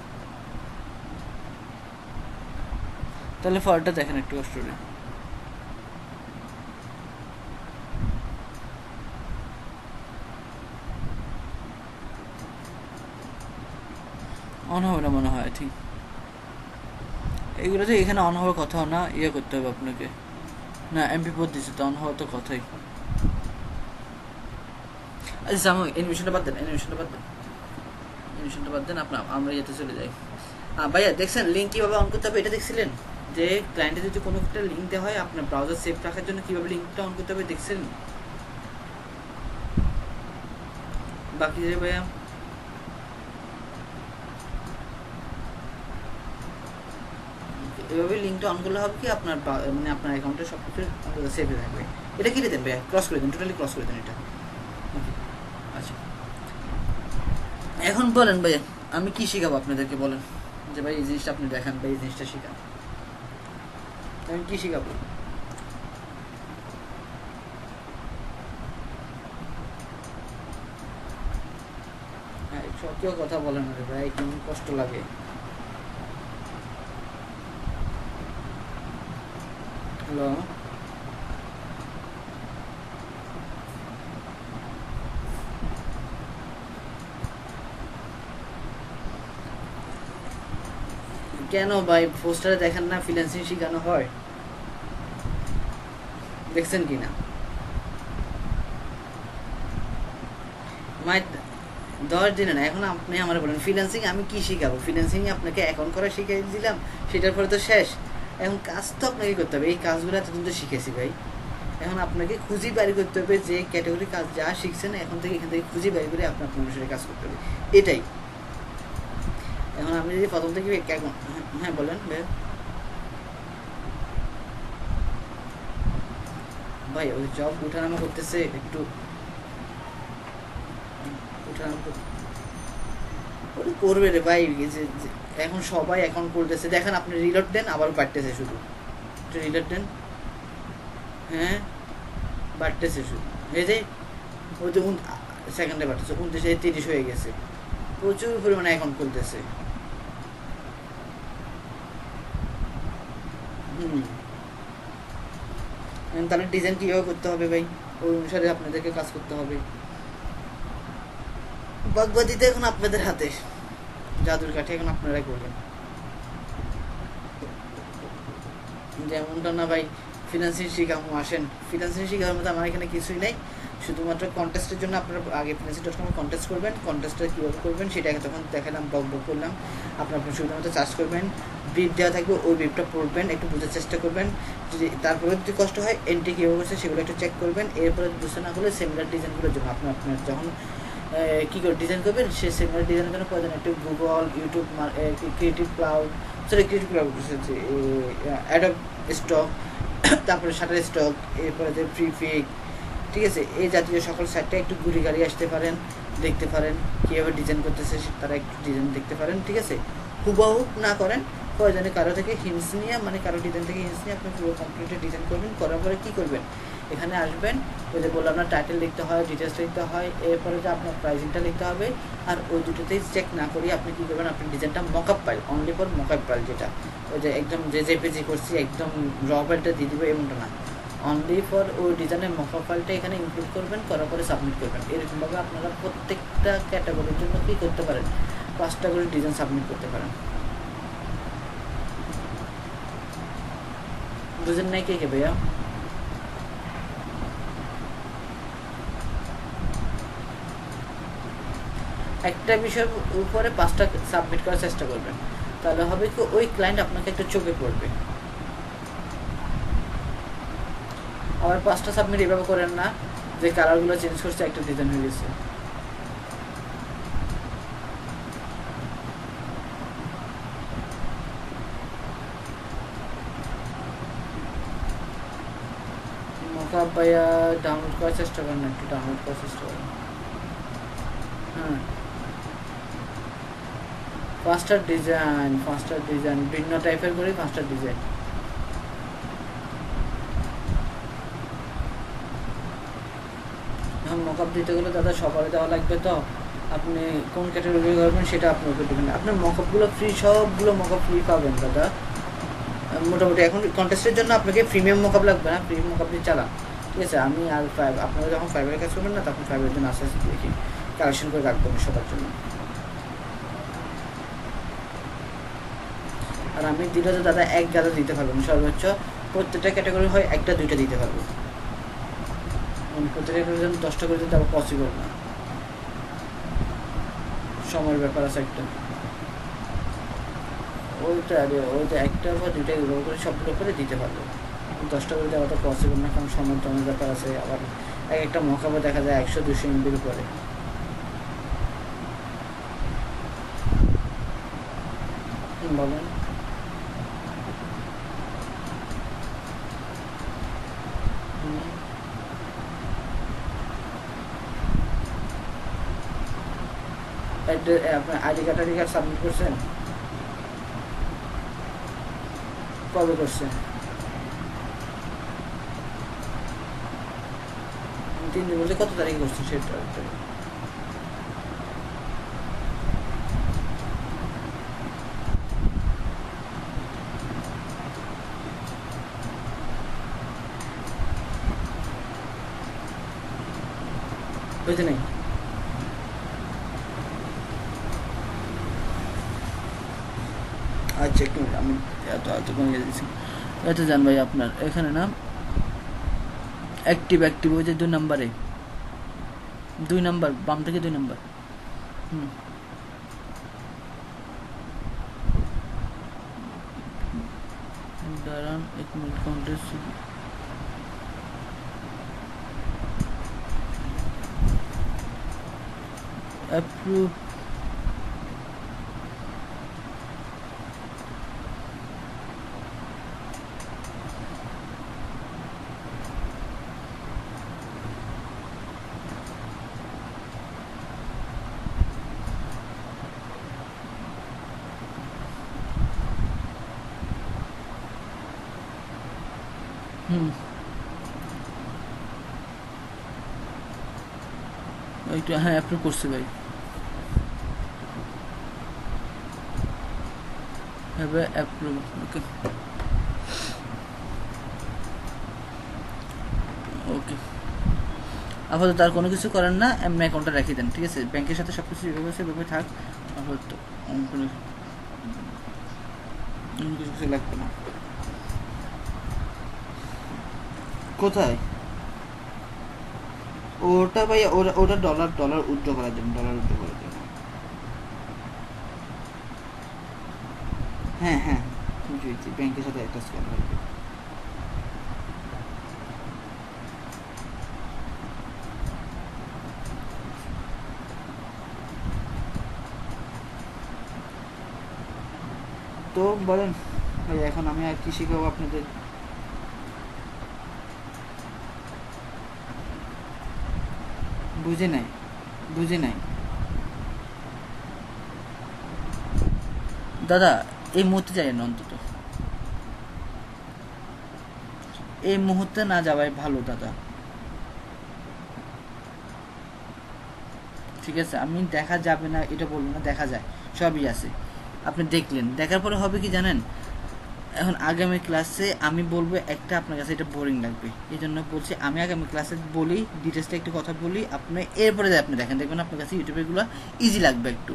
তাহলে ফলটা দেখেন একটু কষ্ট করে। অন হবে না মনে হয়, আই থিঙ্ক এইগুলো তো এখানে অন হওয়ার কথা না, ইয়ে করতে হবে আপনাকে, না MP4 দিচ্ছে তো অন হওয়া তো কথাই। আচ্ছা অ্যানিমেশনটা বাদ দেন, অ্যানিমেশনটা বাদ দেন, আপনার আমরা যেতে চলে যাই। ভাইয়া দেখছেন লিঙ্ক কীভাবে অন করতে হবে এটা দেখছিলেন, যে ক্লায়েন্টে যদি কোনো একটা লিঙ্ক দেওয়া হয় আপনার ব্রাউজার সেভ রাখার জন্য কীভাবে লিঙ্কটা অন করতে হবে দেখছেন? বাকি যে ভাইয়া এভাবে লিঙ্কটা অন করলে হবে কি আপনার মানে আপনার অ্যাকাউন্টে সব কিছু সেভ হয়ে থাকবে। এটা কেটে দেন ভাইয়া, ক্রস করে দেন, টোটালি ক্রস করে দেন এটা। আচ্ছা এখন বলেন ভাইয়া আমি কি শেখাবো আপনাদেরকে, বলেন যে ভাই এই জিনিসটা আপনি দেখান, ভাই এই জিনিসটা শেখান, আমি কি শেখাবো? হ্যাঁ সত্যি কথা বলেন রে ভাই, কেমন কষ্ট লাগে। হ্যালো কেন ভাই পোস্টারে দেখেন না ফ্রিল্যান্সিং শেখানো হয়? দেখছেন কি না? মাই 10 দিনে না। এখন আপনি আমার বলেন ফ্রিল্যান্সিং আমি কি শিখাবো? ফ্রিল্যান্সিং আপনাকে অ্যাকাউন্ট করা শিখিয়ে দিলাম, সেটার পরে তো শেষ। এখন কাজ তো আপনাকে করতে হবে। এই কাজগুলো এতদিন তো শিখেছি ভাই। এখন আপনাকে খুঁজি বাইর করতে হবে যে ক্যাটাগরি কাজ যা শিখছেন এখন থেকে এখান থেকে খুঁজি বাইর করে আপনার অনুসারে কাজ করতে হবে, এটাই। এখন আপনি যদি প্রথম থেকে হ্যাঁ বলেন ভাই। ভাই ওই জব উঠানামা করতেছে, একটু উঠানামা করবে রে ভাই। এখন সবাই অ্যাকাউন্ট করতেছে, দেখেন আপনি রিলোড দেন আবার বাড়তেছে শুধু, একটু রিলোড দেন। হ্যাঁ বাড়তেছে শুধু, এই যে ওই যে সেকেন্ডে বাড়তেছে, 29-30 হয়ে গেছে। প্রচুর পরিমাণে অ্যাকাউন্ট খুলতেছে। তাহলে ডিজাইন কীভাবে করতে হবে ভাই? ওই অনুসারে আপনাদেরকে কাজ করতে হবে। বাগবাদিতে এখন আপনাদের হাতে, জাদুর কাঠি এখন আপনারাই করবেন। যেমনটা না ভাই ফিনান্সিং শিখামো, আসেন। ফিনান্সিং শিখার মধ্যে আমার এখানে কিছুই নেই, শুধুমাত্র কন্টেস্টের জন্য আপনারা আগে ফিনান্সিং.com কন্টেস্ট করবেন। কন্টেস্টটা কীভাবে করবেন সেটা আগে তখন দেখালাম, বক করলাম। আপনার সুবিধা মতো চার্জ করবেন, ব্রিফ দেওয়া থাকবে, ওই ব্রিফটা পড়বেন, একটু বোঝার চেষ্টা করবেন। যদি তারপরে যদি কষ্ট হয় এন্ট্রি কীভাবে করছে সেগুলো একটু চেক করবেন। এরপরে বুঝতে না হলে সেমিনার ডিজাইনগুলোর জন্য আপনার যখন কী করে ডিজাইন করবেন, সেই সেমিনার ডিজাইনের জন্য প্রয়োজন একটু Google, YouTube, creative cloud, Adobe stock, তারপরে শাটার স্টক, এরপরে যে প্রিফিক, ঠিক আছে, এই জাতীয় সকল সাইটটা একটু ঘুরে গাড়ি আসতে পারেন, দেখতে পারেন কীভাবে ডিজাইন করতেছে তারা, একটু ডিজাইন দেখতে পারেন, ঠিক আছে। হুবহু না করেন, প্রয়োজনে কারো থেকে হিন্টস নিয়ে, মানে কারো ডিজাইন থেকে হিন্টস নিয়ে আপনি পুরো কমপ্লিট ডিজাইন করবেন। করার পরে কী করবেন, এখানে আসবেন, ওই যে বললাম আপনার টাইটেল লিখতে হয়, ডিটেলস লিখতে হয়, এরপরে যে আপনার প্রাইসিংটা লিখতে হবে। আর ওই দুটোতেই চেক না করিয়ে আপনি কী করবেন, আপনি ডিজাইনটা mockup file, only for mockup file, যেটা ওই যে একদম যে জেপিজি করছি একদম র ফাইলটা দিয়ে দিবে এমনটা না, অনলি ফর ওই ডিজাইনের মকআপ ফাইলটা এখানে ইনক্লুড করবেন, করার পরে সাবমিট করবেন। এরকমভাবে আপনারা প্রত্যেকটা ক্যাটাগরির জন্য কী করতে পারেন, 5টা করে ডিজাইন সাবমিট করতে পারেন। বুঝেন নাই কে ভাইয়া? একটা বিষয়ের উপরে 5টা সাবমিট করার চেষ্টা করবেন, তাহলে হবে কি ওই ক্লায়েন্ট আপনাকে একটা চোখে পড়বে। আবার 5টা সাবমিট এভাবে করেন না যে কালারগুলো চেঞ্জ করছে একটা ডিজাইন হয়ে গেছে। মকআপ ভাইয়া ডাউনলোড করার চেষ্টা করেন, একটু ডাউনলোড করার চেষ্টা করেন। হ্যাঁ 5টা ডিজাইন ভিন্ন টাইপের করে 5টা ডিজাইন। এখন মকআপ দিতে গেলে দাদা সকালে দেওয়া লাগবে, তো আপনি কোন ক্যাটাগরি করবেন সেটা আপনার উপর ডিপেন্ড। আপনার মকআপগুলো ফ্রি, সবগুলো মকআপ ফ্রি পাবেন দাদা মোটামুটি। এখন কন্টেস্টের জন্য আপনাকে প্রিমিয়াম মকআপ লাগবে না, প্রিমিয়াম মকআপ দিয়ে চালান, ঠিক আছে। আমি আর আপনারা যখন ফাইবারের কাজ করবেন না তখন ফাইবারের জন্য আস্তে আস্তে দেখি কালেকশন করে রাখবেন সবার জন্য। আর আমি দিলে তো দাদা এক গাদা দিতে পারবো না, সর্বোচ্চ প্রত্যেকটা ক্যাটাগরি হয় 1টা 2টা দিতে পারবো, প্রত্যেকটা ক্যাটাগরি 10টা করে দিতে আবার পসিবল না, সময়ের ব্যাপার আছে একটা। ওইটা 1টা বা 2টা এগুলো করে সবগুলো করে দিতে পারবো, 10টা করে দেওয়া তো পসিবল না, কারণ সময় টমের ব্যাপার আছে। আবার একটা মকাবে দেখা যায় 100-200 MB করে। বলেন আপনার আইডি কার্ড সাবমিট করছেন? কবে করছেন? 3 দিন বলতে কত তারিখে করছেন সেটা? বুঝতে নেই আচ্ছা একটু আমি এত এত কমিয়ে দিচ্ছি। এত জান ভাই আপনার এখানে না অ্যাক্টিভ অ্যাক্টিভ ওই যে 2 নম্বরে, 2 নম্বর বাম থেকে 2 নম্বর। হুম, দাঁড়ান 1 মিনিট কন্টেস্ট অ্যাপ্রুভ। হুম, একটু হ্যাঁ অ্যাপ্রুভ করছি ভাই। হ্যাঁ ভাই অ্যাপ্রুভ। ওকে ওকে, আপাতত আর কোনো কিছু করেন না, এমনি অ্যাকাউন্টটা রেখে দেন, ঠিক আছে? ব্যাংকের সাথে সব কিছু যেভাবে আছে সেভাবে থাক। আপাতত অন্য কিছু লাগবে না। কোথায়? ওটা ভাই ওটা ওটা ডলার ডলার উইথড্র করার জন্য, ডলার উইথড্র করার জন্য। হ্যাঁ হ্যাঁ, জি জি, ব্যাংকের সাথে অ্যাটাচ করা লাগবে। তো বলেন ভাই, এখন আমি আর কি শিখাবো আপনাদের? বুঝে নাই, বুঝে নাই দাদা। এই মুহূর্তে যাই না, অন্তত এই মুহূর্তে না যাওয়াই ভালো দাদা, ঠিক আছে? আমি দেখা যাবে না এটা বলবো না, দেখা যায়, সবই আছে। আপনি দেখলেন, দেখার পরে হবে কি জানেন? এখন আগামী ক্লাসে আমি বলবো একটা, আপনার কাছে এটা বোরিং লাগবে, এই জন্য বলছি আমি আগামী ক্লাসে বলি, ডিটেলসটা একটু কথা বলি, আপনি এরপরে আপনি দেখেন, দেখবেন আপনার কাছে ইউটিউবেরগুলো ইজি লাগবে একটু।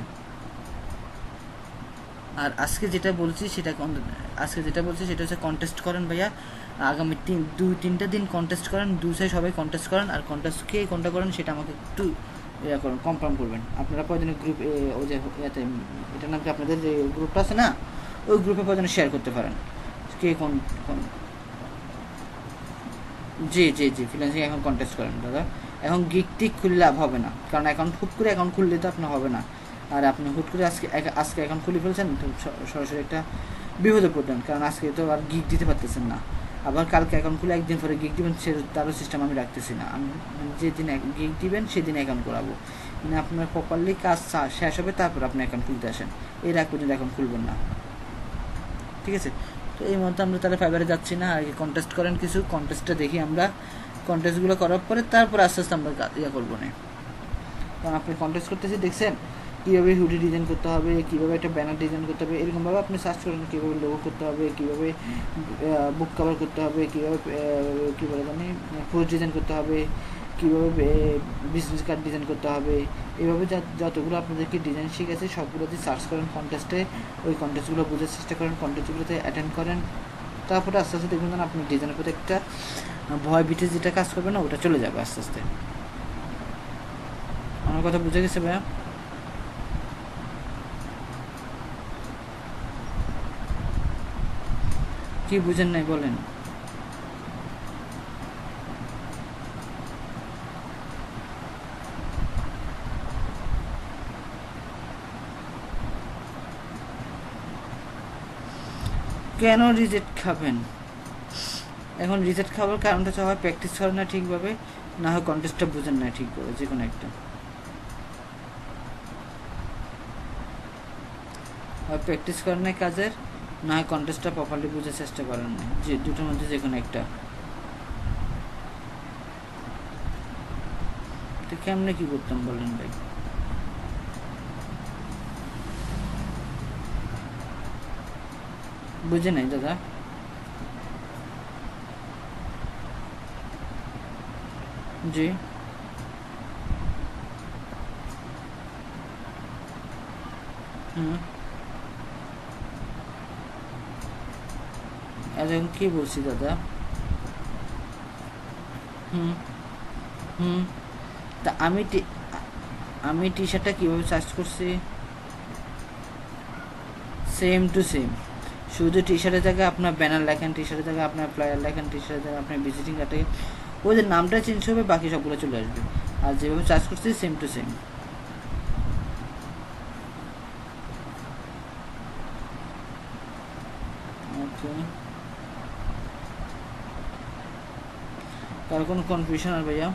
আর আজকে যেটা বলছি সেটা আজকে যেটা বলছি সেটা হচ্ছে কন্টেস্ট করেন ভাইয়া। আগামী 2-3টা দিন কন্টেস্ট করেন, সাইড সবাই কন্টেস্ট করেন, আর কন্টেস্ট কে কোনটা করেন সেটা আমাকে একটু ইয়া করুন, কনফার্ম করবেন। আপনারা প্রয়োজনে গ্রুপ ওই যে ইয়াতে, এটার নাম কি, আপনাদের যে গ্রুপটা আছে না, ওই গ্রুপে প্রয়োজনে শেয়ার করতে পারেন কে কোন। জি জি জি, ফ্রিল্যান্সিং এখন কন্টেস্ট করেন দাদা। এখন গিগ টিক খুললে লাভ হবে না, কারণ অ্যাকাউন্ট হুট করে অ্যাকাউন্ট খুললে তো আপনার হবে না। আর আপনি হুট করে আজকে আজকে অ্যাকাউন্ট খুলে ফেলছেন তো সরাসরি একটা বিপদে পড়বেন, কারণ আজকে তো আর গিগ দিতে পারতেছেন না। আবার কালকে অ্যাকাউন্ট খুলে একদিন পরে গিগ দিবেন, সে তারও সিস্টেম আমি রাখতেছি না। আমি যেদিন গিগ দিবেন সেদিন অ্যাকাউন্ট করাবো, মানে আপনার প্রপারলি কাজ শেষ হবে, তারপর আপনি অ্যাকাউন্ট খুলতে আসেন। এর আগ পর্যন্ত অ্যাকাউন্ট খুলবেন না, ঠিক আছে? তো এই মধ্যে আমরা তাহলে ফাইবারে যাচ্ছি না, আগে কন্টেস্ট করেন, কিছু কন্টেস্টটা দেখি আমরা। কন্টেস্টগুলো করার পরে তারপর আস্তে আস্তে আমরা ইয়ে করবো না। কারণ আপনি কন্টেস্ট করতেছি দেখছেন, কীভাবে হুডি ডিজাইন করতে হবে, কীভাবে একটা ব্যানার ডিজাইন করতে হবে, এরকমভাবে আপনি সার্চ করেন, কীভাবে লোগো করতে হবে, কীভাবে বুক কভার করতে হবে, কীভাবে কী বলে জানি পোস্ট ডিজাইন করতে হবে, কীভাবে বিজনেস কার্ড ডিজাইন করতে হবে। এইভাবে যতগুলো আপনাদেরকে ডিজাইন শিখেছে সবগুলো দিয়ে সার্চ করেন কন্টেস্টে, ওই কন্টেস্টগুলো বোঝার চেষ্টা করেন, কন্টেস্টগুলোতে অ্যাটেন্ড করেন। তারপরে আস্তে আস্তে দেখবেন আপনি ডিজাইনের প্রতি একটা ভয় বিটে যেটা কাজ করবে না, ওটা চলে যাবে আস্তে আস্তে। আমার কথা বুঝে গেছে ভাইয়া? কি বুঝেন নাই বলেন? কেন রিজেক্ট খাবেন? এখন রিজেক্ট খাবার কারণটা হচ্ছে হয় প্র্যাকটিস করেন না ঠিকভাবে, না হয় কন্টেস্টটা বুঝেন না ঠিকভাবে, যে কোনো একটা। হয় প্র্যাকটিস করেন না কাজের, না হয় কন্টেস্টটা প্রপারলি বুঝার চেষ্টা করেন না, যে দুটোর মধ্যে যে কোনো একটা। তো কেমনে কী করতাম বলেন ভাই? বুঝে নাই দাদা। জি। হুম। এখন কি বলছি দাদা? হুম হুম তা আমি টি শার্টটা কীভাবে সার্চ করছি? সেম টু সেম, শুধু টি শার্টের জায়গায় আপনার ব্যানার লেখেন, টি শার্টের জায়গায় আপনার ফ্লায়ার লেখেন, টি শার্টের জায়গায় আপনার ভিজিটিং কার্ডে ওদের নামটা চেঞ্জ হবে, বাকি সবগুলো চলে আসবে। আর যেভাবে চার্জ করছি সেম টু সেম। ওকে, তার কোনো কনফিউশন আর ভাইয়া?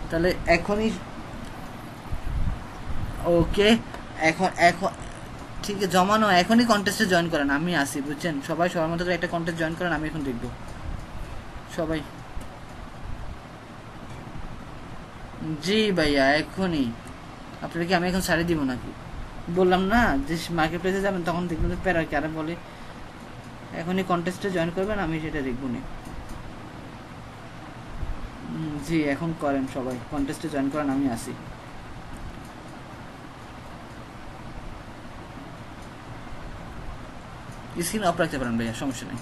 তাহলে এখনই ওকে, এখন এখন ঠিক আছে জমানো, এখনই কন্টেস্টে জয়েন করেন, আমি আসি বুঝছেন? সবাই সবার মতো করে একটা কন্টেস্ট জয়েন করেন, আমি এখন দেখবো সবাই। জি ভাইয়া এখনই। আপনারা কি আমি এখন ছাড়ি দিব নাকি? বললাম না যে মার্কেট প্লেসে যাবেন তখন দেখবেন যে প্যারা কারা বলে। এখনই কন্টেস্টে জয়েন করবেন, আমি সেটা দেখবো নি। জি এখন করেন, সবাই কন্টেস্টে জয়েন করেন, আমি আসি। স্ক্রিন অফ রাখতে পারেন ভাইয়া, সমস্যা নেই।